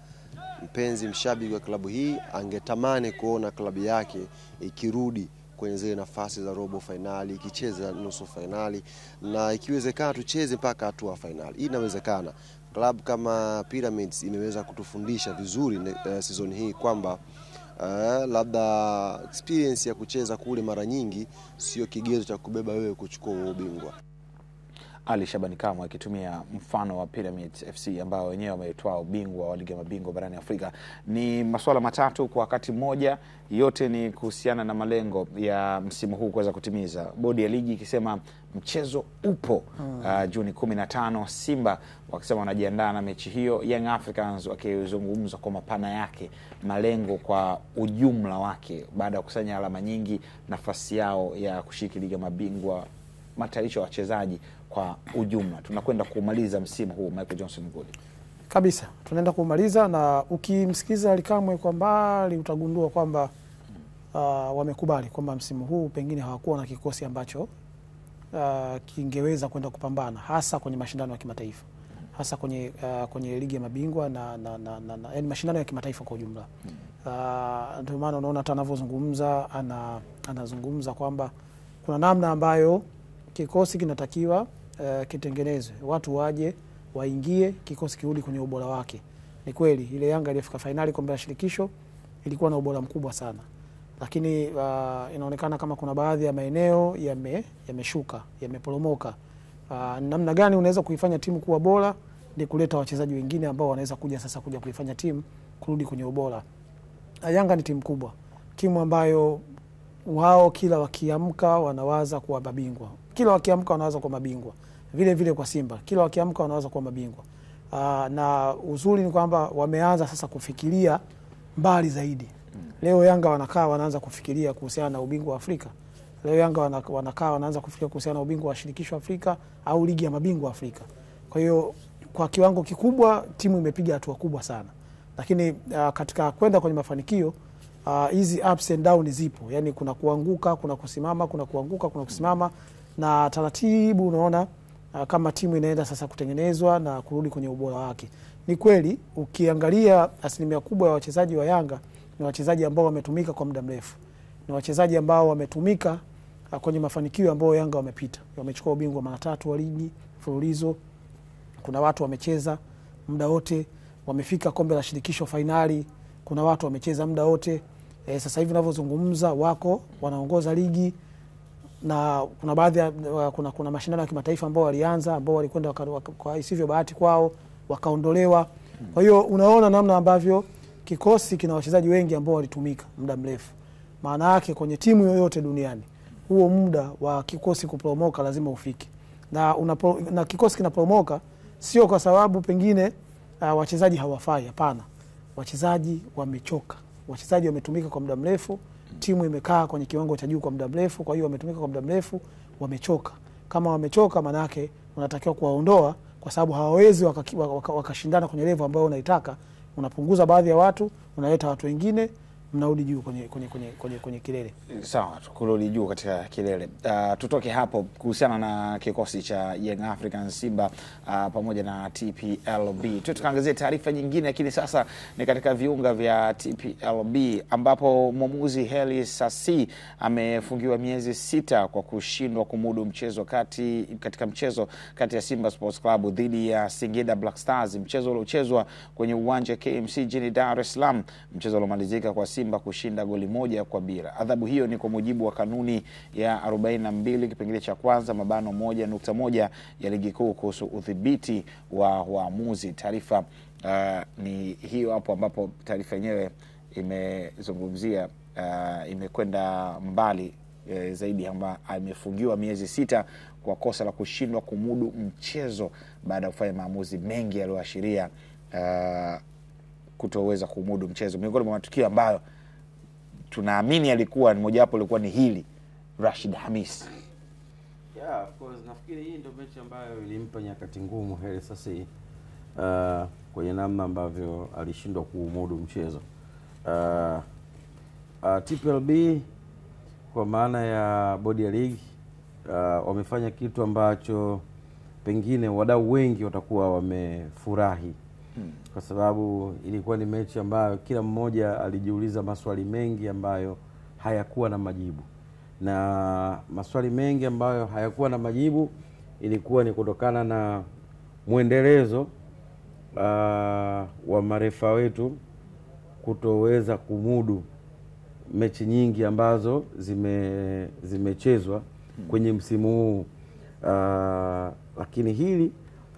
[SPEAKER 9] mpenzi mshabiki wa klabu hii angetamani kuona klabu yake ikirudi kwenye zile nafasi za robo finali, ikicheza nusu finali, na ikiwezekana tucheze mpaka hatua finali. Hii inawezekana. Klabu kama Pyramids imeweza kutufundisha vizuri season hii kwamba labda experience ya kucheza kule mara nyingi sio kigezo cha kubeba wewe kuchukua ubingwa.
[SPEAKER 1] Ali Shabani Kamwe akitumia mfano wa Pyramids FC ambao wenyewe wametoa ubingwa wa ligi ya mabingwa barani Afrika. Ni masuala matatu kwa wakati mmoja, yote ni kuhusiana na malengo ya msimu huu kuweza kutimiza. Bodi ya ligi ikisema mchezo upo Juni 15, Simba wakisema wanajiandaa na mechi hiyo, Young Africans wakizungumza kwa mapana yake malengo kwa ujumla wake baada ya kusanya alama nyingi, nafasi yao ya kushiriki ligi ya mabingwa, matayarisho ya wachezaji kwa ujumla. Tunakwenda kumaliza msimu huu Michael Johnson Nguli.
[SPEAKER 2] Kabisa, tunaenda kumaliza, na ukimsikiza Alikamwe kwa mbali utagundua kwamba wamekubali kwamba msimu huu pengine hawakuwa na kikosi ambacho kingeweza kwenda kupambana hasa kwenye mashindano ya kimataifa, hasa kwenye ligi ya mabingwa na yani mashindano ya kimataifa kwa ujumla. Ndio maana unaona hata anavyozungumza anazungumza kwamba kuna namna ambayo kikosi kinatakiwa kitengenezwe, watu waje waingie, kikosi kirudi kwenye ubora wake. Ni kweli ile Yanga ilifika finali kombe la shirikisho ilikuwa na ubora mkubwa sana, lakini inaonekana kama kuna baadhi ya maeneo yameshuka, yameporomoka. Namna gani unaweza kuifanya timu kuwa bora? Ni kuleta wachezaji wengine ambao wanaweza kuja kuifanya timu kurudi kwenye ubora. Yanga ni timu kubwa, timu ambayo wao kila wakiamka wanawaza kuwa mabingwa, kila wakiamka wanawaza kuwa mabingwa. Vile vile kwa Simba, kila wakiamka wanawaza kuwa mabingwa. Na uzuri ni kwamba wameanza sasa kufikiria mbali zaidi. Leo Yanga wanaanza kufikiria kuhusiana na ubingwa wa Afrika. Leo Yanga wanaanza kufikiria kuhusiana na ubingwa wa shirikisho Afrika au ligi ya mabingwa Afrika. Kwa hiyo kwa kiwango kikubwa timu imepiga hatua kubwa sana. Lakini katika kwenda kwenye mafanikio hizi ups and downs zipo. Yaani kuna kuanguka, kuna kusimama, kuna kuanguka, kuna kusimama, na taratibu unaona kama timu inaenda sasa kutengenezwa na kurudi kwenye ubora wake. Ni kweli ukiangalia asilimia kubwa ya wachezaji wa Yanga ni wachezaji ambao wametumika kwa muda mrefu. Ni wachezaji ambao wametumika kwenye mafanikio ambayo Yanga wamepita. Wamechukua ubingwa mara 3 wa ligi mfululizo. Kuna watu wamecheza muda wote, wamefika kombe la shirikisho finali. Kuna watu wamecheza muda wote. Sasa hivi ninavyozungumza wako wanaongoza ligi, na kuna baadhi kuna mashindano ya kimataifa ambao walianza, ambao walikwenda kwa isivyo bahati kwao wakaondolewa. Kwa hiyo unaona namna ambavyo kikosi kina wachezaji wengi ambao walitumika muda mrefu. maana yake kwenye timu yoyote duniani huo muda wa kikosi kupromoka lazima ufike. Na kikosi kinapromoka sio kwa sababu pengine wachezaji hawafai, hapana. Wachezaji wamechoka. Wachezaji wametumika kwa muda mrefu, timu imekaa kwenye kiwango cha juu kwa muda mrefu, kwa hiyo wametumika kwa muda mrefu, wamechoka. Kama wamechoka, maana yake unatakiwa kuwaondoa kwa sababu hawawezi wakashindana kwenye level ambayo unaitaka. Unapunguza baadhi ya watu, unaleta watu wengine, mnarudi juu kwenye kilele.
[SPEAKER 1] Sawa, kurudi juu katika kilele. Tutoke hapo kuhusiana na kikosi cha Young Africans Simba pamoja na TPLB. Tukaangazie taarifa nyingine, lakini sasa ni katika viunga vya TPLB ambapo mwamuzi Heli Sasi amefungiwa miezi 6 kwa kushindwa kumudu mchezo katika mchezo kati ya Simba Sports Club dhidi ya Singida Black Stars, mchezo uliochezwa kwenye uwanja KMC jijini Dar es Salaam, mchezo uliomalizika kwa Simba kushinda goli 1-0. Adhabu hiyo ni kwa mujibu wa kanuni ya 42 kipengele cha kwanza mabano 1.1 ya ligi kuu kuhusu udhibiti wa waamuzi. Taarifa ni hiyo hapo, ambapo taarifa yenyewe imezungumzia imekwenda mbali zaidi, kwamba amefungiwa miezi 6 kwa kosa la kushindwa kumudu mchezo baada ya kufanya maamuzi mengi yaliyoashiria kutoweza kumudu mchezo. Miongoni mwa matukio ambayo tunaamini alikuwa ni mojawapo ilikuwa ni hili Rashid Hamis.
[SPEAKER 3] Yeah, of course nafikiri hii ndio mechi ambayo ilimpa nyakati ngumu Heli Sasi kwenye namna ambavyo alishindwa kumudu mchezo. TPLB kwa maana ya bodi ya ligi wamefanya kitu ambacho pengine wadau wengi watakuwa wamefurahi. Kwa sababu ilikuwa ni mechi ambayo kila mmoja alijiuliza maswali mengi ambayo hayakuwa na majibu. Na maswali mengi ambayo hayakuwa na majibu ilikuwa ni kutokana na mwendelezo wa marefa wetu kutoweza kumudu mechi nyingi ambazo zimechezwa kwenye msimu huu. Lakini hili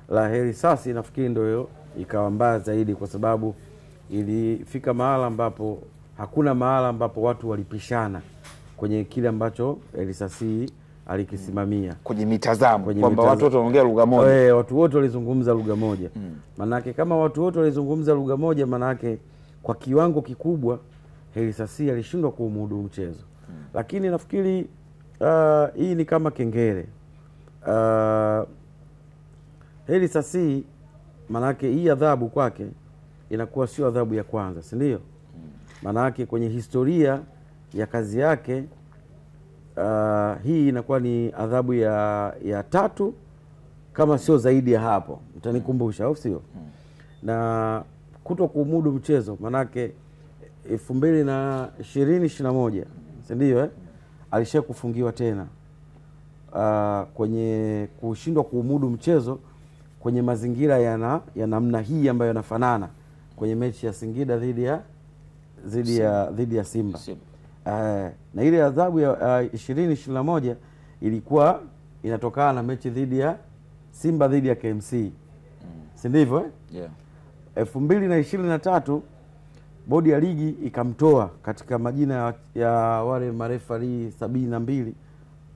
[SPEAKER 3] la Heli Sasi nafikiri ndio ikawa mbaya zaidi, kwa sababu ilifika mahala ambapo hakuna mahala ambapo watu walipishana kwenye kile ambacho Heli Sasi alikisimamia
[SPEAKER 1] kwenye mitazamo, kwamba watu wote wanaongea lugha moja.
[SPEAKER 3] Watu wote walizungumza lugha moja. Manake kama watu wote walizungumza lugha moja, manake kwa kiwango kikubwa Heli Sasi alishindwa kuumudu mchezo. Lakini nafikiri hii ni kama kengele. Heli Sasi manake hii adhabu kwake inakuwa sio adhabu ya kwanza, si ndio? Manake kwenye historia ya kazi yake hii inakuwa ni adhabu ya 3 kama sio zaidi ya hapo. Mtanikumbusha au sio? Na kuto kumudu mchezo manake 2020-21, si ndio alisha kufungiwa tena kwenye kushindwa kuumudu mchezo kwenye mazingira ya namna hii ambayo yanafanana kwenye mechi ya Singida dhidi ya Simba. Na ile adhabu ya 2021 ilikuwa inatokana na mechi dhidi ya Simba dhidi ya KMC. Si ndivyo? 2023 bodi ya ligi ikamtoa katika majina ya wale marefari 72,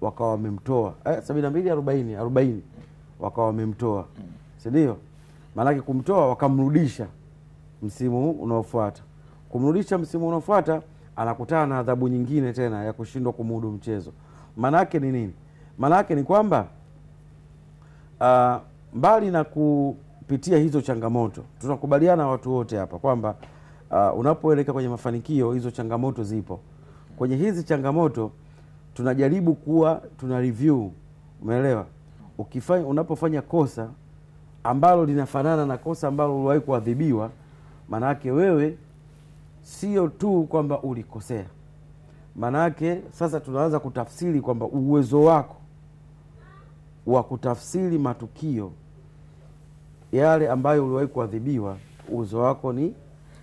[SPEAKER 3] wakawa wamemtoa 72 40 wakawa wamemtoa. Si ndio? Maana kumtoa wakamrudisha msimu unaofuata. Kumrudisha msimu unaofuata anakutana na adhabu nyingine tena ya kushindwa kumudu mchezo. Maana yake ni nini? Maana yake ni kwamba mbali na kupitia hizo changamoto, tunakubaliana watu wote hapa kwamba unapoelekea kwenye mafanikio hizo changamoto zipo. Kwenye hizi changamoto tunajaribu kuwa tuna review, umeelewa? Unapofanya kosa ambalo linafanana na kosa ambalo uliwahi kuadhibiwa, maana yake wewe sio tu kwamba ulikosea. Maana yake sasa tunaanza kutafsiri kwamba uwezo wako wa kutafsiri matukio yale ambayo uliwahi kuadhibiwa, uwezo wako ni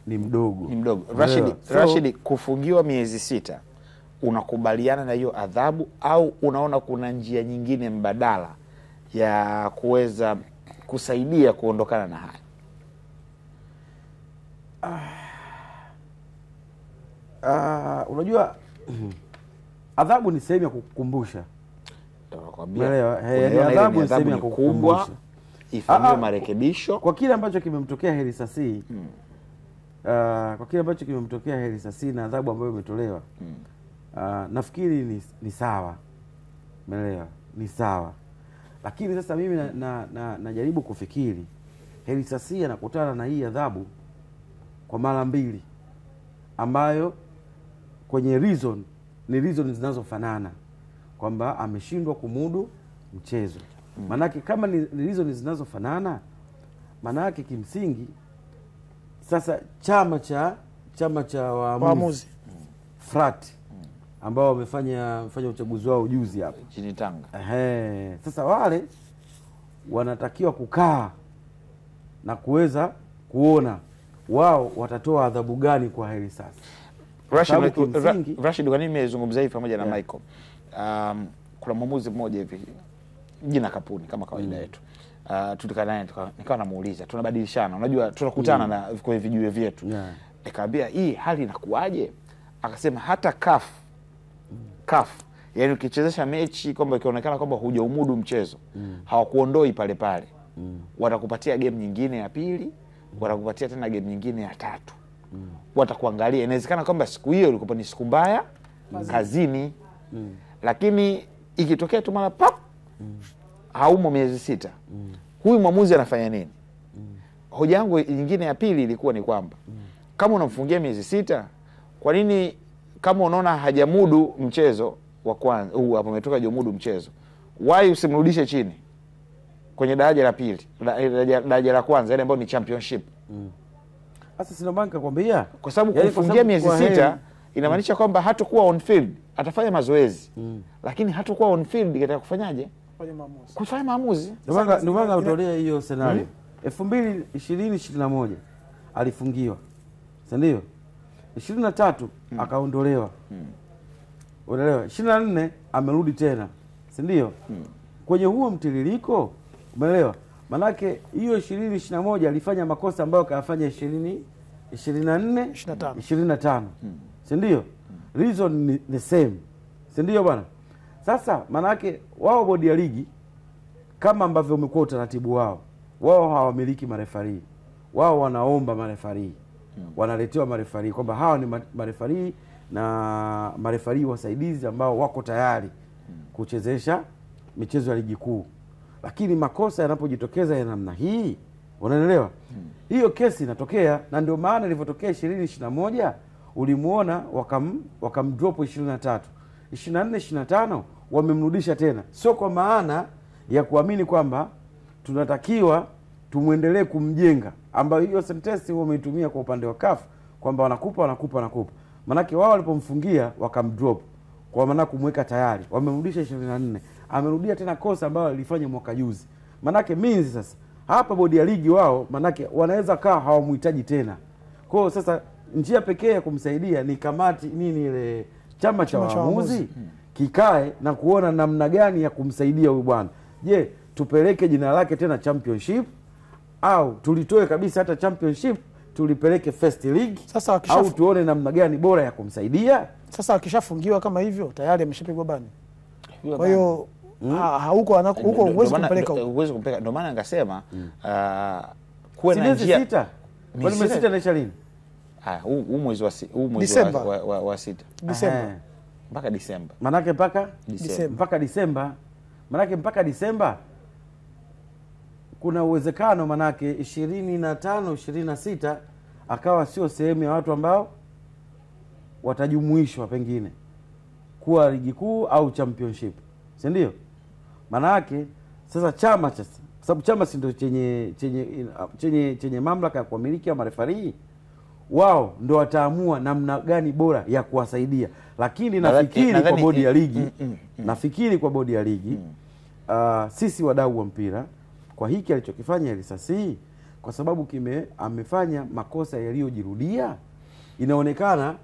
[SPEAKER 3] mdogo.
[SPEAKER 1] Ni mdogo. Rashid, kufungiwa miezi 6 unakubaliana na hiyo adhabu au unaona kuna njia nyingine mbadala ya kuweza kusaidia kuondokana na haya?
[SPEAKER 3] Unajua Adhabu ni sehemu ya kukumbusha. Umeelewa?
[SPEAKER 1] Yaani
[SPEAKER 3] Adhabu ni sehemu ya kukumbusha,
[SPEAKER 1] ifanyiwe marekebisho
[SPEAKER 3] kwa kile ambacho kimemtokea Heri Sasi. Kwa kile ambacho kimemtokea Heri Sasi na adhabu ambayo imetolewa, nafikiri ni sawa. Umeelewa? Ni sawa. Lakini sasa mimi najaribu kufikiri, Heri Sasi anakutana na hii adhabu kwa mara mbili, ambayo kwenye reason ni reason zinazofanana, kwamba ameshindwa kumudu mchezo. Manake kama ni reason zinazofanana, manake kimsingi sasa chama cha waamuzi FRAT ambao wamefanya uchaguzi wao juzi hapa
[SPEAKER 1] chini Tanga.
[SPEAKER 3] Sasa wale wanatakiwa kukaa na kuweza kuona wao watatoa adhabu gani kwa Heri Sasi.
[SPEAKER 1] Rashid, kwa nini nimezungumza hivi pamoja na Michael? Kuna mwamuzi mmoja hivi jina Kapuni kama kawaida yetu. Tulikaa naye nikawa namuuliza, tunabadilishana, unajua tunakutana na kwa vijue vyetu. Nikamwambia hii hali inakuaje? Akasema hata CAF yani ukichezesha mechi kwamba ikionekana kwamba hujaumudu mchezo, hawakuondoi pale pale. Watakupatia game nyingine ya pili, watakupatia tena game nyingine ya tatu. Watakuangalia, inawezekana kwamba siku hiyo ilikuwa ni siku mbaya kazini. Lakini ikitokea tu mara pap haumo miezi 6. Huyu mwamuzi anafanya nini? Hoja yangu nyingine ya pili ilikuwa ni kwamba kama unamfungia miezi 6, kwa nini kama unaona hajamudu mchezo wa kwanza, hapo umetoka hajamudu mchezo, why usimrudishe chini kwenye daraja la pili, daraja la kwanza ile ambayo ni championship?
[SPEAKER 3] Sasa sina banka kwambia,
[SPEAKER 1] kwa sababu kufungia miezi 6 inamaanisha kwamba hatakuwa on field, atafanya mazoezi lakini hatakuwa on field katika kufanyaje? Kufanya maamuzi.
[SPEAKER 3] Ndio maana utolea hiyo scenario. 2020-2021 alifungiwa, si ndio? 23 akaondolewa. Unaelewa? 24 amerudi tena, si ndio? Kwenye huo mtiririko, umeelewa? Manake hiyo 2021 alifanya makosa ambayo kayafanya 24 25, si ndio? Reason ni the same, si ndio bwana? Sasa manake wao bodi ya ligi, kama ambavyo umekuwa utaratibu wao hawamiliki marefari. Wao wanaomba marefari, wanaletewa marefari kwamba hawa ni marefari na marefari wasaidizi ambao wako tayari kuchezesha michezo ya ligi kuu. Lakini makosa yanapojitokeza ya namna hii, unaelewa? Hiyo kesi inatokea, na ndio maana ilivyotokea 2021 ulimuona wakamdrop 23, 24 25 wamemrudisha tena. Sio kwa maana ya kuamini kwamba tunatakiwa tumuendelee kumjenga, ambayo hiyo sentence wameitumia kwa upande wa CAF kwamba wanakupa. Manake wao walipomfungia wakamdrop, kwa maana kumweka tayari, wamemrudisha 24. Amerudia tena kosa ambayo alifanya mwaka juzi. Manake minzi sasa hapa bodi ya ligi wao, manake wanaweza kaa hawamhitaji tena. Kwa hiyo sasa njia pekee ya kumsaidia ni kamati ile chama cha waamuzi kikae na kuona namna gani ya kumsaidia huyu bwana. Je, tupeleke jina lake tena championship, au tulitoe kabisa hata championship tulipeleke first league? Sasa au tuone namna gani bora ya kumsaidia.
[SPEAKER 2] Sasa akishafungiwa kama hivyo tayari ameshapigwa bani. Kwa hiyo huko uwezi kumpeleka.
[SPEAKER 1] Ndio maana ningesema kuwe na njia
[SPEAKER 3] 6. Kwani mwezi 6 inaisha lini?
[SPEAKER 1] Huu mwezi wa 6
[SPEAKER 2] Disemba
[SPEAKER 1] mpaka Disemba.
[SPEAKER 3] Manake mpaka Disemba. Manake mpaka Disemba kuna uwezekano manake 25 26 akawa sio sehemu ya watu ambao watajumuishwa pengine kuwa ligi kuu au championship, si ndio? Manake sasa chama kwa sababu chama si ndio chenye mamlaka ya kuamiliki ya marefari, wao ndio wataamua namna gani bora ya kuwasaidia. Lakini nafikiri kwa bodi ya ligi, nafikiri kwa bodi ya ligi, sisi wadau wa mpira, kwa hiki alichokifanya Heri Sasi, kwa sababu amefanya makosa yaliyojirudia, inaonekana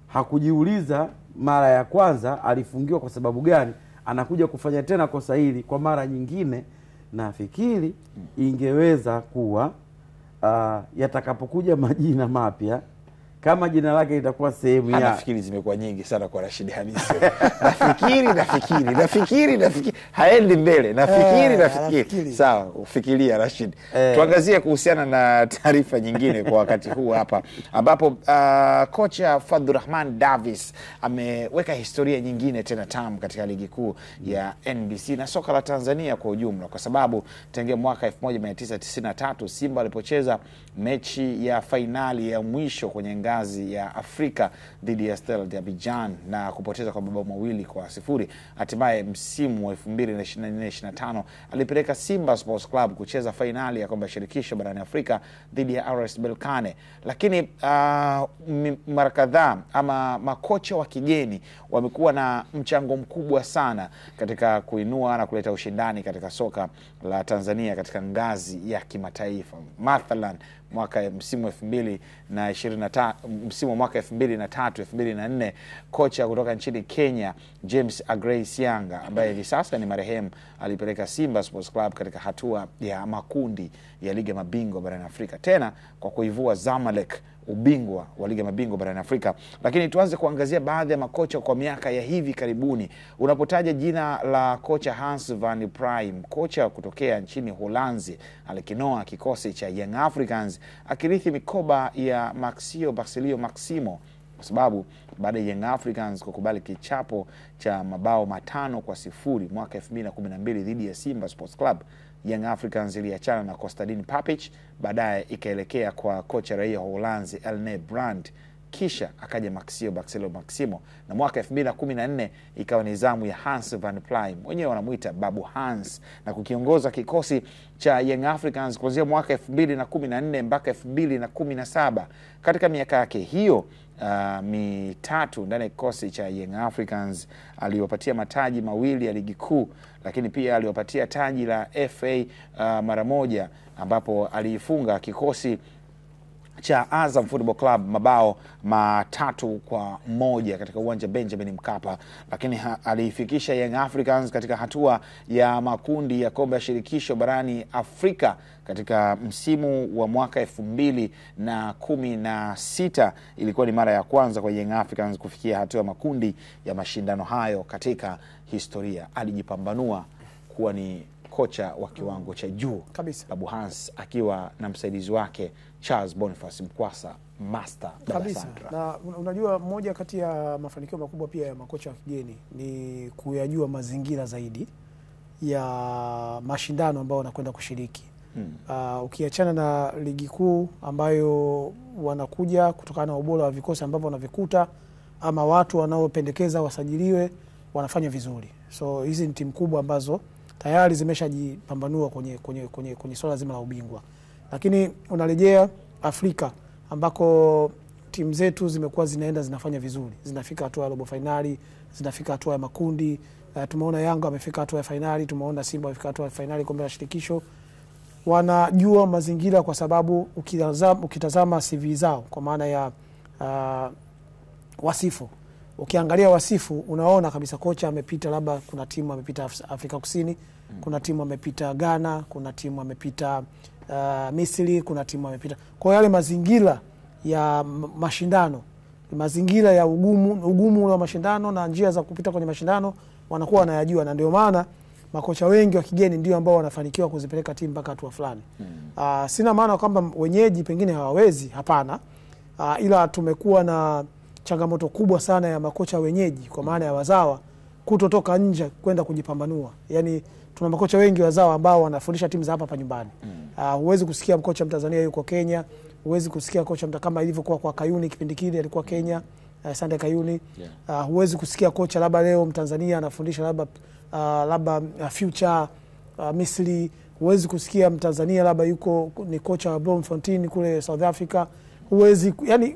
[SPEAKER 3] hakujiuliza mara ya kwanza alifungiwa kwa sababu gani, anakuja kufanya tena kosa hili kwa mara nyingine. Nafikiri ingeweza kuwa yatakapokuja majina mapya kama jina lake itakuwa sehemu ya
[SPEAKER 1] nafikiri zimekuwa nyingi sana kwa Rashid Hamisi. nafikiri haendi mbele. Nafikiri sawa, ufikiria Rashid. Tuangazie kuhusiana na taarifa nyingine kwa wakati huu hapa ambapo kocha Fadhlurahman Davis ameweka historia nyingine tena tamu katika ligi kuu ya NBC na soka la Tanzania kwa ujumla, kwa sababu tangia mwaka 1993 Simba alipocheza mechi ya fainali ya mwisho kwenye ngazi ya Afrika dhidi ya Stella de Abidjan na kupoteza kwa mabao 2-0, hatimaye msimu wa 2024-25 alipeleka Simba Sports Club kucheza fainali ya kombe la shirikisho barani Afrika dhidi ya RS Berkane. Lakini mara kadhaa ama makocha wa kigeni wamekuwa na mchango mkubwa sana katika kuinua na kuleta ushindani katika soka la Tanzania katika ngazi ya kimataifa. Mathalan msimu wa 2003-2004 kocha kutoka nchini Kenya James Agrey Sianga ambaye hivi sasa ni marehemu alipeleka Simba Sports Club katika hatua ya makundi ya Liga Mabingwa barani Afrika, tena kwa kuivua Zamalek ubingwa wa Liga Mabingwa barani Afrika. Lakini tuanze kuangazia baadhi ya makocha kwa miaka ya hivi karibuni. Unapotaja jina la kocha Hans van Prime, kocha kutokea nchini Holanzi, alikinoa kikosi cha Young Africans akirithi mikoba ya Maxio Basilio Maximo, kwa sababu baada ya Young Africans kukubali kichapo cha mabao 5-0 mwaka 2012 dhidi ya Simba Sports Club, Young Africans iliachana na Kostadin Papic, baadaye ikaelekea kwa kocha raia wa Holanzi Elne Brand, kisha akaja Maxio Basilio Maximo, na mwaka 2014 ikawa nizamu ya Hans van Prime, wenyewe wanamuita Babu Hans, na kukiongoza kikosi cha Young Africans kuanzia mwaka 2014 mpaka 2017. Katika miaka yake hiyo mitatu ndani ya kikosi cha Young Africans aliwapatia mataji 2 ya ligi kuu, lakini pia aliwapatia taji la FA mara moja, ambapo aliifunga kikosi cha Azam Football Club mabao 3-1 katika uwanja Benjamin Mkapa. Lakini aliifikisha Young Africans katika hatua ya makundi ya kombe la shirikisho barani Afrika katika msimu wa mwaka 2016. Ilikuwa ni mara ya kwanza kwa Young Africans kufikia hatua ya makundi ya mashindano hayo katika historia. Alijipambanua kuwa ni kocha wa kiwango cha juu kabisa, Babu Hans akiwa na msaidizi wake Charles Boniface Mkwasa Master
[SPEAKER 2] kabisa. Na unajua moja kati ya mafanikio makubwa pia ya makocha wa kigeni ni kuyajua mazingira zaidi ya mashindano ambayo wanakwenda kushiriki. Ukiachana na ligi kuu ambayo wanakuja kutokana na ubora wa vikosi ambavyo wanavikuta ama watu wanaopendekeza wasajiliwe wanafanya vizuri. So hizi ni timu kubwa ambazo tayari zimeshajipambanua kwenye swala zima la ubingwa. Lakini unarejea Afrika ambako timu zetu zimekuwa zinafanya vizuri. Zinafika hatua ya robo finali, zinafika hatua ya makundi. Tumeona Yanga amefika hatua ya finali, tumeona Simba amefika hatua ya finali kombe la shirikisho. Wanajua mazingira kwa sababu ukitazama CV zao kwa maana ya wasifu. Ukiangalia wasifu unaona kabisa kocha amepita, labda kuna timu amepita Afrika Kusini, kuna timu amepita Ghana, kuna timu amepita Misri, kuna timu amepita. Kwa yale mazingira ya mashindano, mazingira ya ugumu wa mashindano na njia za kupita kwenye mashindano wanakuwa wanayajua, na ndio maana makocha wengi wa kigeni ndio ambao wanafanikiwa kuzipeleka timu mpaka hatua fulani. Sina maana kwamba wenyeji pengine hawawezi, hapana. Ila tumekuwa na changamoto kubwa sana ya makocha wenyeji kwa maana ya wazawa kutotoka nje kwenda kujipambanua. Yaani tuna makocha wengi wazawa ambao wanafundisha timu za hapa nyumbani. Huwezi kusikia mkocha Mtanzania yuko Kenya, huwezi kusikia kocha kama ilivyokuwa kwa Kayuni kipindi kile alikuwa Kenya, Sande Kayuni. Huwezi kusikia kocha labda leo Mtanzania anafundisha labda Future Misri. Huwezi kusikia Mtanzania labda yuko ni kocha wa Bloemfontein kule South Africa.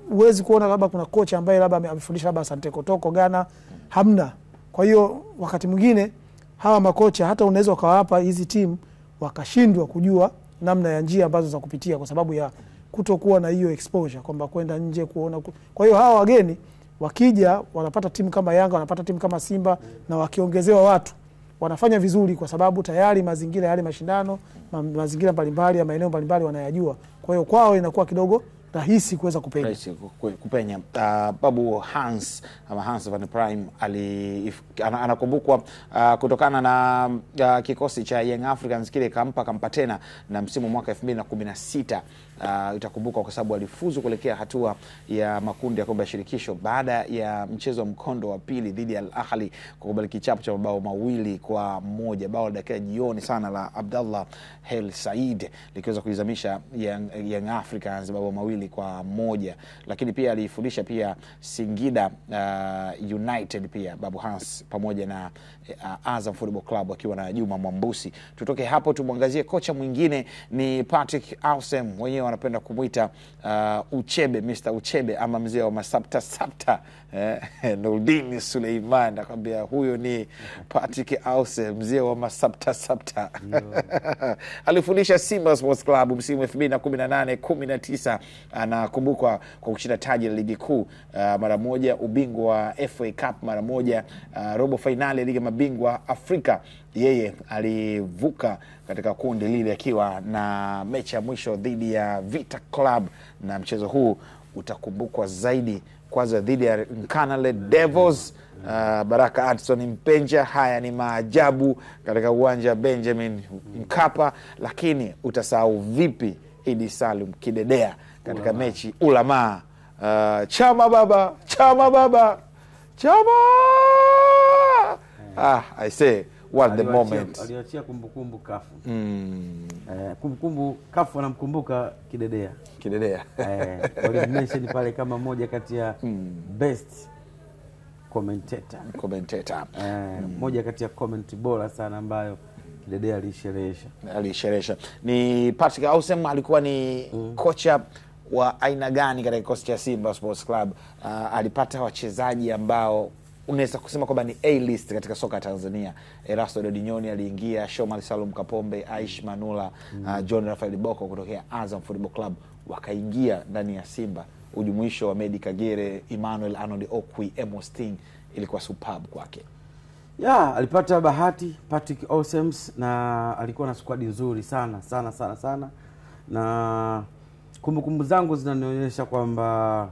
[SPEAKER 2] Huwezi kuona labda kuna kocha ambaye labda amefundisha labda Asante Kotoko Ghana, hamna. Kwa hiyo wakati mwingine hawa makocha hata unaweza ukawapa hizi timu wakashindwa kujua namna ya njia ambazo za kupitia kwa sababu ya kutokuwa na hiyo exposure kwamba kwenda nje kuona. Kwa hiyo hawa wageni wakija wanapata timu kama Yanga, wanapata timu kama Simba, na wakiongezewa watu wanafanya vizuri kwa sababu tayari mazingira yale mashindano, mazingira mbalimbali ya maeneo mbalimbali wanayajua. Kwa hiyo kwao inakuwa kidogo rahisi kuweza kupenya.
[SPEAKER 1] Rahisi kupenya. Babu Hans van Prime anakumbukwa kutokana na kikosi cha Young Africans kile kampa tena na msimu mwaka 2016. Itakumbuka kwa sababu alifuzu kuelekea hatua ya makundi ya kombe la shirikisho baada ya mchezo wa mkondo wa pili dhidi ya Al Ahly kwa kubali kichapo cha mabao 2-1. Bao la dakika jioni sana la Abdallah El Said likiweza kuizamisha Young Africans mabao 2-1. Lakini pia alifundisha pia Singida United pia Babu Hans pamoja na Azam Football Club akiwa na Juma Mwambusi. Tutoke hapo tumwangazie kocha mwingine ni Patrick Ausem, wenyewe wanapenda kumuita Uchebe, Mr. Uchebe ama mzee wa masapta. Nurdin Suleiman nakwambia huyo ni Patrick Ausem, mzee wa masapta. Alifundisha Simba Sports Club msimu 2018-19. Anakumbukwa kwa kushinda taji la ligi kuu mara moja, ubingwa wa FA Cup mara moja, robo finali ya ligi mabingwa Afrika. Yeye alivuka katika kundi lile akiwa na mechi ya mwisho dhidi ya Vita Club, na mchezo huu utakumbukwa zaidi kwanza dhidi ya Nkanale Devils. Baraka Adson Mpenja. Haya ni maajabu katika uwanja Benjamin Mkapa, lakini utasahau vipi Idi Salum Kidedea katika mechi Ulama. Chama baba. I say what the moment.
[SPEAKER 3] Aliachia kumbukumbu kafu. Kumbukumbu kafu anamkumbuka Kidedea. Walimention pale kama moja kati ya best commentator. Moja kati ya comment bora sana ambayo Kidedea alisherehesha. Ni Patrick Ausem. Alikuwa ni kocha wa aina gani katika kikosi cha Simba Sports Club? Alipata wachezaji ambao unaweza kusema kwamba ni A-list katika soka Tanzania. Erasto Dodinyoni aliingia, Shomari Salum Kapombe, Aish Manula, John Rafael Boko kutokea Azam Football Club wakaingia ndani ya Simba. Ujumuisho wa Medi Kagere, Emmanuel Arnold Okwi, Emosting ilikuwa superb kwake. Alipata bahati Patrick Ausem, na alikuwa na squad nzuri sana. Na kumbukumbu zangu zinanionyesha kwamba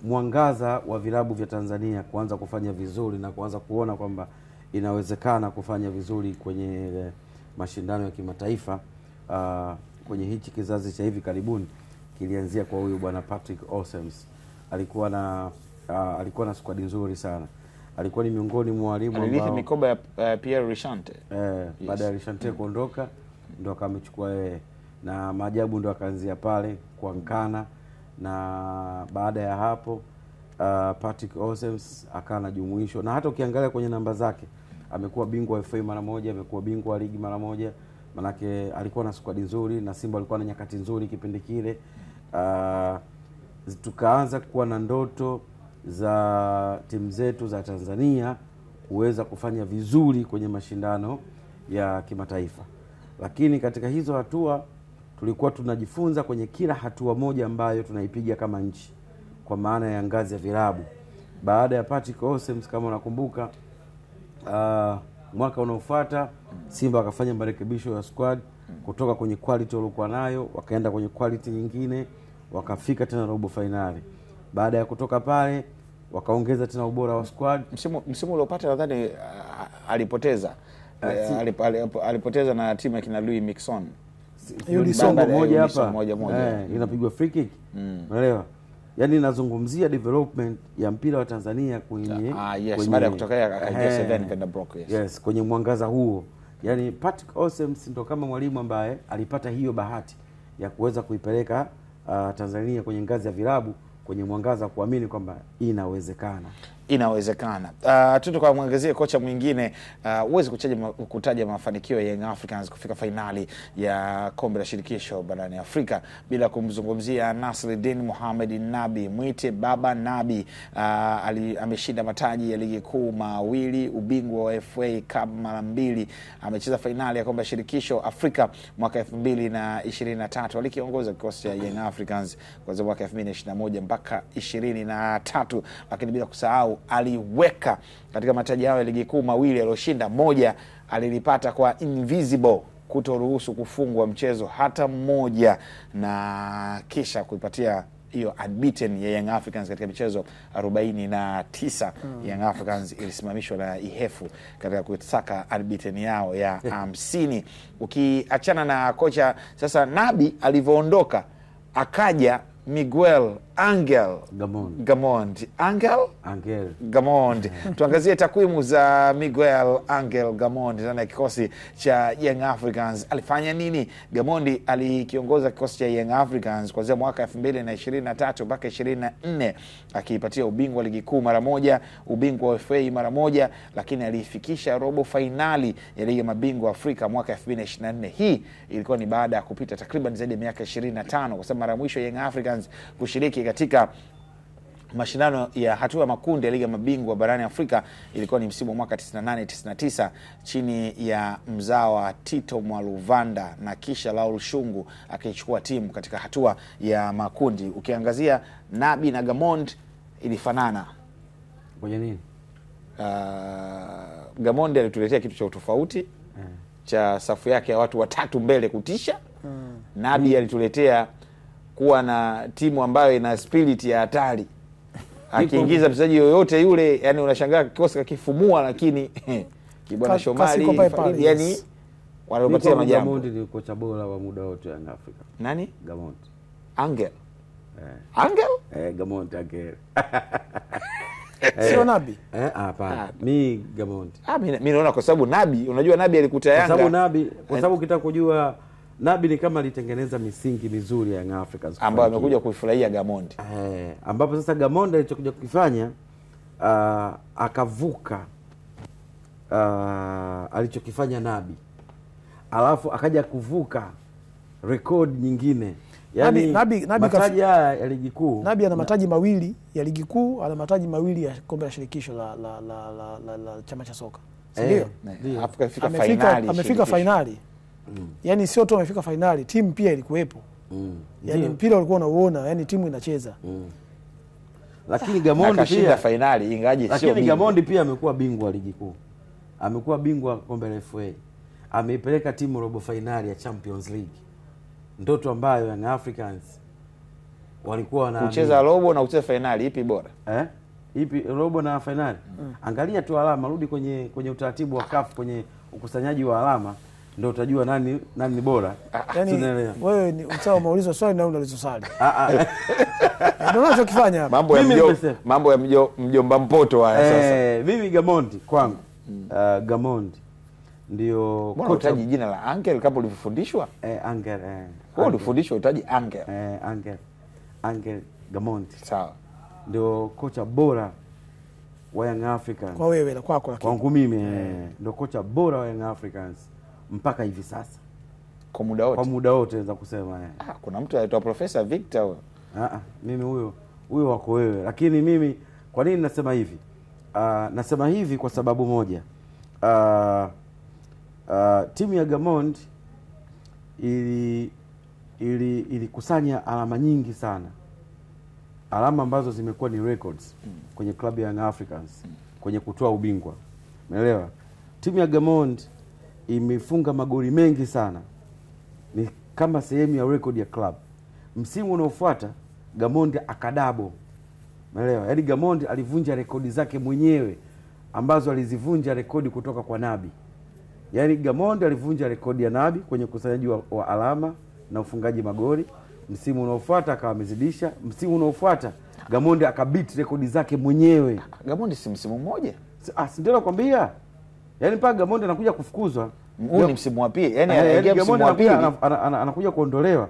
[SPEAKER 3] mwangaza wa vilabu vya Tanzania kuanza kufanya vizuri na kuanza kuona kwamba inawezekana kufanya vizuri kwenye mashindano ya kimataifa kwenye hichi kizazi cha hivi karibuni kilianzia kwa huyu bwana Patrick Ausem. Alikuwa na squad nzuri sana. Alikuwa ni miongoni mwa walimu ambao
[SPEAKER 1] alirithi mikoba ya Pierre Richante.
[SPEAKER 3] Baada ya Richante kuondoka ndo akamechukua yeye, na maajabu ndo akaanzia pale kwa Nkana, na baada ya hapo Patrick Ausem akana jumuisho, na hata ukiangalia kwenye namba zake amekuwa bingwa wa FA mara moja, amekuwa bingwa wa ligi mara moja. Manake alikuwa na squad nzuri na Simba alikuwa na nyakati nzuri kipindi kile. Tukaanza kuwa na ndoto za timu zetu za Tanzania kuweza kufanya vizuri kwenye mashindano ya kimataifa. Lakini katika hizo hatua tulikuwa tunajifunza kwenye kila hatua moja ambayo tunaipiga kama nchi, kwa maana ya ngazi ya vilabu. Baada ya Patrick Ausem, kama unakumbuka, mwaka unaofuata Simba wakafanya marekebisho ya squad kutoka kwenye quality walikuwa nayo wakaenda kwenye quality nyingine, wakafika tena robo finali. Baada ya kutoka pale wakaongeza tena ubora wa squad.
[SPEAKER 1] Msimu uliopata nadhani alipoteza na timu ya kina Louis Mixon.
[SPEAKER 3] Yule songo moja hapa inapigwa free kick. Unaelewa? Yaani nazungumzia development ya mpira wa Tanzania kwenye
[SPEAKER 1] baada ya kutoka akaingia 7 Van der Broek.
[SPEAKER 3] Yes, kwenye mwangaza huo. Yaani Patrick Ausem ndo kama mwalimu ambaye alipata hiyo bahati ya kuweza kuipeleka Tanzania kwenye ngazi ya vilabu kwenye mwangaza, kuamini kwamba inawezekana.
[SPEAKER 1] Tuko muangazie kocha mwingine. Uweze kutaja mafanikio ya Young Africans kufika finali ya kombe la shirikisho barani Afrika bila kumzungumzia Nasreddine Mohamed Nabi, mwite Baba Nabi. Ameshinda mataji ya ligi kuu mawili, ubingwa wa FA Cup mara 2, amecheza finali ya kombe la shirikisho Afrika mwaka 2023. Alikiongoza kikosi cha Young Africans kuanzia mwaka 2021 mpaka 23, lakini bila kusahau aliweka katika mataji yao ya ligi kuu mawili aliyoshinda, moja alilipata kwa invisible kutoruhusu kufungwa mchezo hata mmoja na kisha kuipatia hiyo unbeaten ya Young Africans katika michezo 49. Young Africans ilisimamishwa na Ihefu katika kusaka unbeaten yao ya 50. Ukiachana na kocha sasa Nabi alivyoondoka akaja Miguel Angel Gamond. Tuangazie takwimu za Miguel Angel Gamond ndani ya kikosi cha Young Africans. Alifanya nini? Gamond alikiongoza kikosi cha Young Africans kuanzia mwaka 2023 mpaka 24, akiipatia ubingwa ligi kuu mara moja, ubingwa wa FA mara moja, lakini alifikisha robo finali ya ligi ya mabingwa Afrika mwaka 2024. Hii ilikuwa ni baada ya kupita takriban zaidi ya miaka 25, kwa sababu mara mwisho Young Africans kushiriki katika mashindano ya hatua ya makundi ya ligi ya mabingwa barani Afrika ilikuwa ni msimu wa mwaka 98-99 chini ya mzawa Tito Mwaluvanda, na kisha Laul Shungu akichukua timu katika hatua ya makundi. Ukiangazia Nabi na Gamond ilifanana.
[SPEAKER 3] Kwenye nini?
[SPEAKER 1] Gamond alituletea kitu cha utofauti cha safu yake ya watu watatu mbele kutisha. Nabi alituletea kuwa na timu ambayo ina spirit ya hatari. Akiingiza mchezaji yoyote yule, yani unashangaa kikosi kakifumua, lakini Kibwana Shomari yani wanapatia majambo.
[SPEAKER 3] Gamond ni kocha bora wa muda wote wa Afrika.
[SPEAKER 1] Nani?
[SPEAKER 3] Gamond.
[SPEAKER 1] Angel.
[SPEAKER 3] Gamond Angel.
[SPEAKER 2] Sio Nabi?
[SPEAKER 3] Hapana. Mi Gamond.
[SPEAKER 1] Mimi naona kwa sababu Nabi, unajua Nabi alikuta Yanga.
[SPEAKER 3] Kwa sababu ukitaka kujua Nabi ni kama alitengeneza misingi mizuri ya Young Africans
[SPEAKER 1] ambayo amekuja kuifurahia Gamond.
[SPEAKER 3] Ambapo sasa Gamond alichokuja kukifanya akavuka alichokifanya Nabi. Alafu akaja kuvuka record nyingine. Yaani Nabi mataji haya ya ligi kuu.
[SPEAKER 2] Nabi ana mataji mawili ya ligi kuu, ana mataji mawili ya kombe la shirikisho la chama cha soka. Ndio. Amefika finali. Yaani sio tu amefika finali, timu pia ilikuwepo. Yaani mpira ulikuwa unauona, yaani timu inacheza.
[SPEAKER 3] Lakini Gamond
[SPEAKER 1] kashinda finali ingaje sio.
[SPEAKER 3] Lakini Gamond pia amekuwa bingwa ligi kuu. Amekuwa bingwa kombe la FA. Ameipeleka timu robo finali ya Champions League. Ndoto ambayo Young Africans walikuwa na
[SPEAKER 1] kucheza robo na kucheza finali, ipi bora?
[SPEAKER 3] Ipi robo na finali? Angalia tu alama, rudi kwenye utaratibu wa CAF, kwenye ukusanyaji wa alama, ndio utajua nani ni bora.
[SPEAKER 2] Yaani wewe ni utao maulizwa swali na unauliza swali. Ndio unachokifanya hapa.
[SPEAKER 1] Mambo ya mjomba mpoto haya sasa.
[SPEAKER 3] Mimi Gamond kwangu. Gamond ndio
[SPEAKER 1] kocha. Utaji jina la Angel kama ulivyofundishwa?
[SPEAKER 3] Angel.
[SPEAKER 1] Wewe ulifundishwa utaji Angel.
[SPEAKER 3] Angel Gamond.
[SPEAKER 1] Sawa.
[SPEAKER 3] Ndio kocha bora wa Young Africans.
[SPEAKER 2] Kwa wewe na kwako lakini.
[SPEAKER 3] Kwangu mimi ndio kocha bora wa Young Africans mpaka hivi sasa.
[SPEAKER 1] Kwa muda wote naweza kusema.
[SPEAKER 3] Kuna
[SPEAKER 1] mtu anaitwa Professor Victor huyo.
[SPEAKER 3] Mimi huyo wako wewe. Lakini mimi kwa nini nasema hivi? Nasema hivi kwa sababu moja. Timu ya Gamond ilikusanya alama nyingi sana. Alama ambazo zimekuwa ni records kwenye klabu ya Young Africans kwenye kutoa ubingwa. Umeelewa? Timu ya Gamond imefunga magoli mengi sana. Ni kama sehemu ya record ya club. Msimu unaofuata Gamond akadabo. Umeelewa? Yaani Gamond alivunja rekodi zake mwenyewe ambazo alizivunja rekodi kutoka kwa Nabi. Yaani Gamond alivunja rekodi ya Nabi kwenye ukusanyaji wa alama na ufungaji magoli. Msimu unaofuata akawa amezidisha. Msimu unaofuata Gamond akabit rekodi zake mwenyewe.
[SPEAKER 1] Gamond si msimu mmoja?
[SPEAKER 3] Si ndio nakwambia. Yaani mpaka Gamond anakuja kufukuzwa.
[SPEAKER 1] Huu ni msimu wa pili. Yaani
[SPEAKER 3] msimu wa pili anakuja kuondolewa.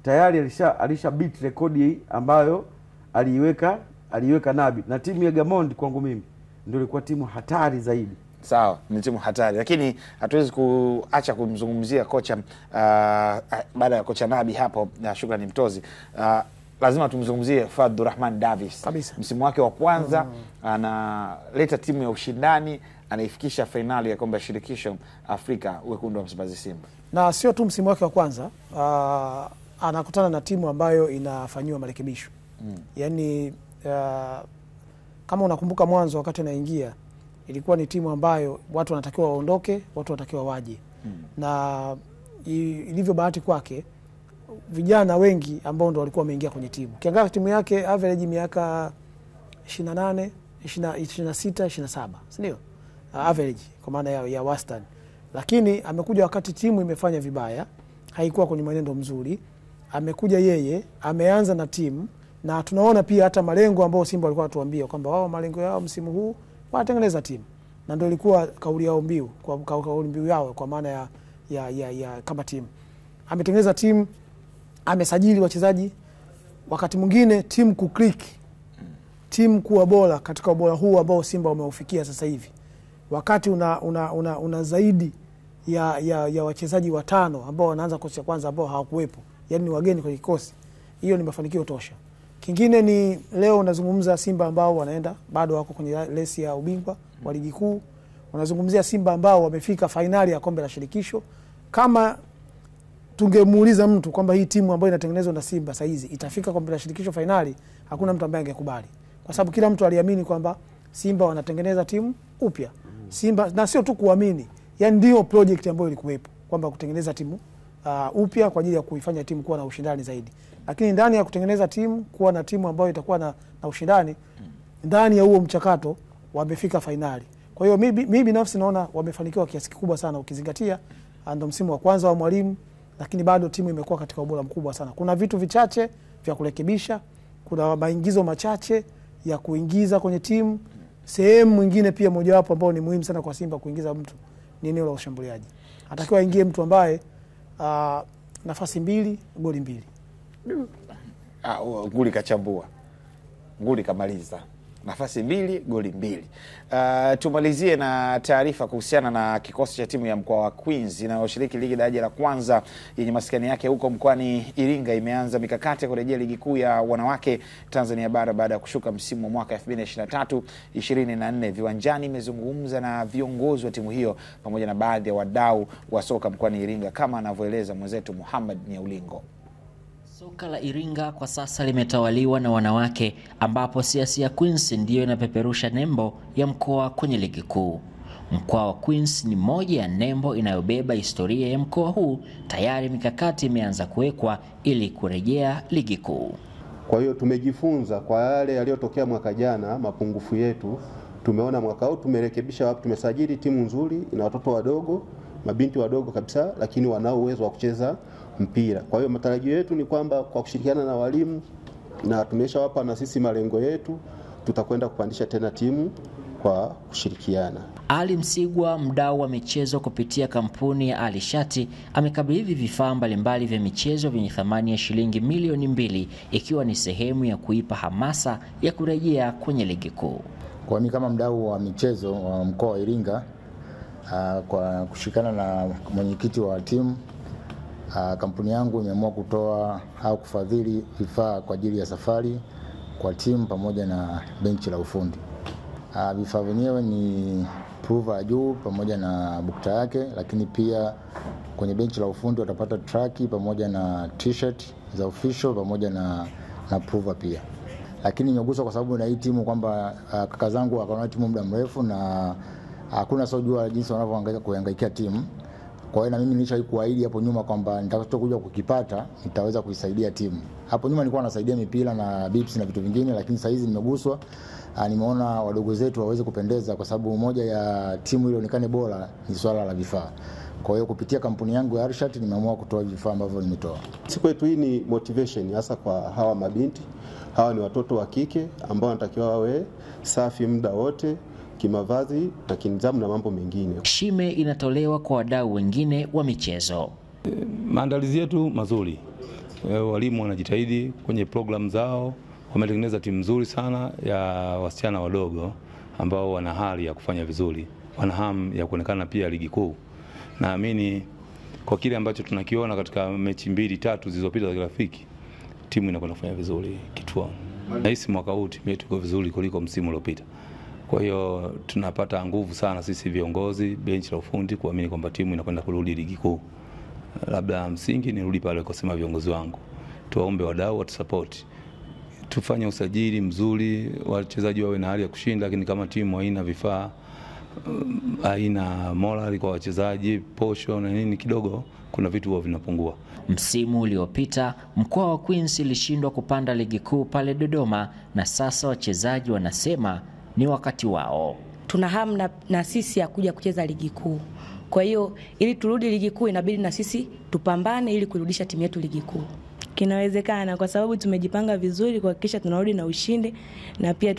[SPEAKER 3] Tayari alisha beat rekodi ambayo aliiweka Nabi. Na timu ya Gamond kwangu mimi ndio ilikuwa timu hatari zaidi.
[SPEAKER 1] Sawa, ni timu hatari, lakini hatuwezi kuacha kumzungumzia kocha baada ya kocha Nabi hapo, na shukrani Mtozi. Lazima tumzungumzie Fadlurahman Davis. Msimu wake wa kwanza analeta timu ya ushindani, anaifikisha finali ya kombe la shirikisho Afrika, wekundu wa Msimbazi Simba.
[SPEAKER 2] Na sio tu msimu wake wa kwanza, anakutana na timu ambayo inafanyiwa marekebisho. Yaani kama unakumbuka mwanzo wakati anaingia ilikuwa ni timu ambayo watu wanatakiwa waondoke, watu wanatakiwa waje. Na ilivyo bahati kwake, vijana wengi ambao ndo walikuwa wameingia kwenye timu. Kiangalia timu yake average miaka 28, 26, 27, si ndio? Average kwa maana ya wastani. Lakini amekuja wakati timu imefanya vibaya, haikuwa kwenye mwenendo mzuri. Amekuja yeye, ameanza na timu, na tunaona pia hata malengo ambao Simba walikuwa watuambia kwamba wao malengo yao msimu huu wanatengeneza timu. Na ndio ilikuwa kauli yao mbiu, kauli mbiu yao kwa maana ya kama timu. Ametengeneza timu, amesajili wachezaji, wakati mwingine timu kuclick, timu kuwa bora katika ubora huu ambao Simba wameufikia sasa hivi. Wakati una zaidi ya wachezaji 5 ambao wanaanza kosi ya kwanza ambao hawakuwepo, yani ni wageni kwa kikosi, hiyo ni mafanikio tosha. Kingine ni leo unazungumza Simba ambao wanaenda bado wako kwenye lesi ya ubingwa wa ligi kuu. Unazungumzia Simba ambao wamefika finali ya kombe la shirikisho. Kama tungemuuliza mtu kwamba hii timu ambayo inatengenezwa na Simba sasa hizi itafika kombe la shirikisho finali, hakuna mtu ambaye angekubali. Kwa sababu kila mtu aliamini kwamba Simba wanatengeneza timu upya. Simba, na sio tu kuamini, yani ndio project ambayo ilikuwepo kwamba kutengeneza timu upya kwa ajili ya kuifanya timu kuwa na ushindani zaidi. Lakini ndani ya kutengeneza timu, kuwa na timu ambayo itakuwa na ushindani, ndani ya huo mchakato wamefika finali. Kwa hiyo mimi binafsi naona wamefanikiwa kiasi kikubwa sana, ukizingatia ndo msimu wa kwanza wa mwalimu, lakini bado timu imekuwa katika ubora mkubwa sana. Kuna vitu vichache vya kurekebisha, kuna maingizo machache ya kuingiza kwenye timu. Sehemu nyingine pia mojawapo ambao ni muhimu sana kwa Simba kuingiza mtu ni eneo la ushambuliaji. Atakiwa ingie mtu ambaye nafasi 2 goli 2.
[SPEAKER 1] Goli kachambua, goli kamaliza, nafasi 2 goli 2. Tumalizie na taarifa kuhusiana na kikosi cha timu ya mkoa wa Queens inayoshiriki ligi daraja la kwanza yenye maskani yake huko mkoani Iringa. Imeanza mikakati ya kurejea ligi kuu ya wanawake Tanzania bara baada ya kushuka msimu wa mwaka 2023-24. Viwanjani imezungumza na viongozi wa timu hiyo pamoja na baadhi ya wadau wa soka mkoani Iringa, kama anavyoeleza mwenzetu Muhammad Nyaulingo.
[SPEAKER 10] Soka la Iringa kwa sasa limetawaliwa na wanawake, ambapo CSA Queens ndiyo inapeperusha nembo ya mkoa kwenye ligi kuu. Mkoa wa Queens ni moja ya nembo inayobeba historia ya mkoa huu. Tayari mikakati imeanza kuwekwa ili kurejea ligi kuu.
[SPEAKER 11] Kwa hiyo tumejifunza kwa yale yaliyotokea mwaka jana, mapungufu yetu. Tumeona mwaka huu tumerekebisha wapi, tumesajili timu nzuri, ina watoto wadogo, mabinti wadogo kabisa, lakini wanao uwezo wa kucheza mpira. Kwa hiyo matarajio yetu ni kwamba kwa kushirikiana na walimu na tumeshawapa na sisi malengo yetu, tutakwenda kupandisha tena timu kwa kushirikiana.
[SPEAKER 10] Ali Msigwa, mdau wa michezo kupitia kampuni ya Alishati, amekabidhi vifaa mbalimbali vya michezo vyenye thamani ya shilingi milioni 2, ikiwa ni sehemu ya kuipa hamasa ya kurejea kwenye ligi kuu.
[SPEAKER 12] Kwa mimi kama mdau wa michezo wa mkoa wa Iringa, kwa kushirikiana na mwenyekiti wa timu, kampuni yangu imeamua kutoa au kufadhili vifaa kwa ajili ya safari kwa timu pamoja na benchi la ufundi. Vifaa vyenyewe ni pruva juu pamoja na bukta yake, lakini pia kwenye benchi la ufundi watapata traki pamoja na t-shirt za official pamoja na pruva pia. Lakini nimeguswa kwa sababu na hii timu kwamba kaka zangu wakaona timu muda mrefu na hakuna sojua jinsi wanavyohangaika kuhangaikia timu. Kwa hiyo na mimi nilishaikuahidi hapo nyuma kwamba nitakachokuja kukipata nitaweza kuisaidia timu. Hapo nyuma nilikuwa nasaidia mipira na bips na vitu vingine, lakini sasa hizi nimeguswa, nimeona wadogo zetu waweze kupendeza, kwa sababu moja ya timu ile onekane bora ni swala la vifaa. Kwa hiyo kupitia kampuni yangu ya Arshat nimeamua kutoa vifaa ambavyo nimetoa.
[SPEAKER 11] Siku yetu hii ni motivation hasa kwa hawa mabinti. Hawa ni watoto wa kike ambao wanatakiwa wawe safi muda wote, kimavazi na kinidhamu na mambo mengine.
[SPEAKER 10] Shime inatolewa kwa wadau wengine wa michezo.
[SPEAKER 13] Maandalizi yetu mazuri. Walimu wanajitahidi kwenye program zao, wametengeneza timu nzuri sana ya wasichana wadogo ambao wana hali ya kufanya vizuri, wana hamu ya kuonekana pia ligi kuu. Naamini kwa kile ambacho tunakiona katika mechi 2-3 zilizopita za kirafiki, timu inakwenda kufanya vizuri kituo. Nahisi mwaka huu timu yetu iko vizuri kuliko msimu uliopita. Kwa hiyo tunapata nguvu sana sisi viongozi, benchi la ufundi kuamini kwamba timu inakwenda kurudi ligi kuu. Labda msingi nirudi pale kwa sema viongozi wangu, tuwaombe wadau watusupport, tufanye usajili mzuri, wachezaji wawe na hali ya kushinda, lakini kama timu haina vifaa haina morali kwa wachezaji, posho na nini, kidogo kuna vitu huwa vinapungua.
[SPEAKER 10] Msimu uliopita mkoa wa Queens ilishindwa kupanda ligi kuu pale Dodoma, na sasa wachezaji wanasema ni wakati wao.
[SPEAKER 14] Tuna hamu na sisi ya kuja kucheza ligi kuu. Kwa hiyo ili turudi ligi kuu inabidi na sisi tupambane ili kurudisha timu yetu ligi kuu.
[SPEAKER 15] Kinawezekana kwa sababu tumejipanga vizuri kuhakikisha tunarudi na ushindi, na pia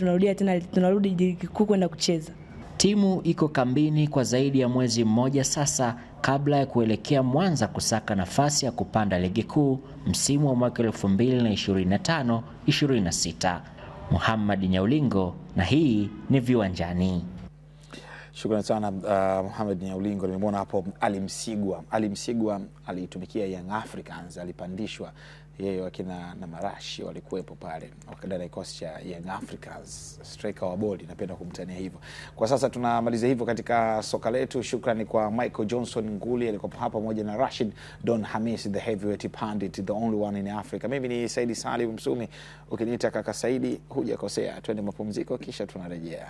[SPEAKER 15] tunarudi ligi kuu kwenda kucheza.
[SPEAKER 10] Timu iko kambini kwa zaidi ya mwezi mmoja sasa kabla ya kuelekea Mwanza kusaka nafasi ya kupanda ligi kuu msimu wa mwaka 2025-26. Muhammad Nyaulingo, na hii ni Viwanjani.
[SPEAKER 1] Shukrani sana Muhammad Nyaulingo. Nimemwona hapo Ali Msigwa alitumikia Young Africans, alipandishwa yeye, wakina na Marashi walikuwepo pale wakadana kikosi cha Young Africans, striker wa bodi, napenda kumtania hivyo. Kwa sasa tunamaliza hivyo katika soka letu. Shukrani kwa Michael Johnson Nguli alikuwa hapa pamoja na Rashid Don Hamis, the heavyweight pundit, the only one in Africa. Mimi ni Saidi Salim Msumi, ukiniita kaka Saidi hujakosea. Twende mapumziko kisha tunarejea.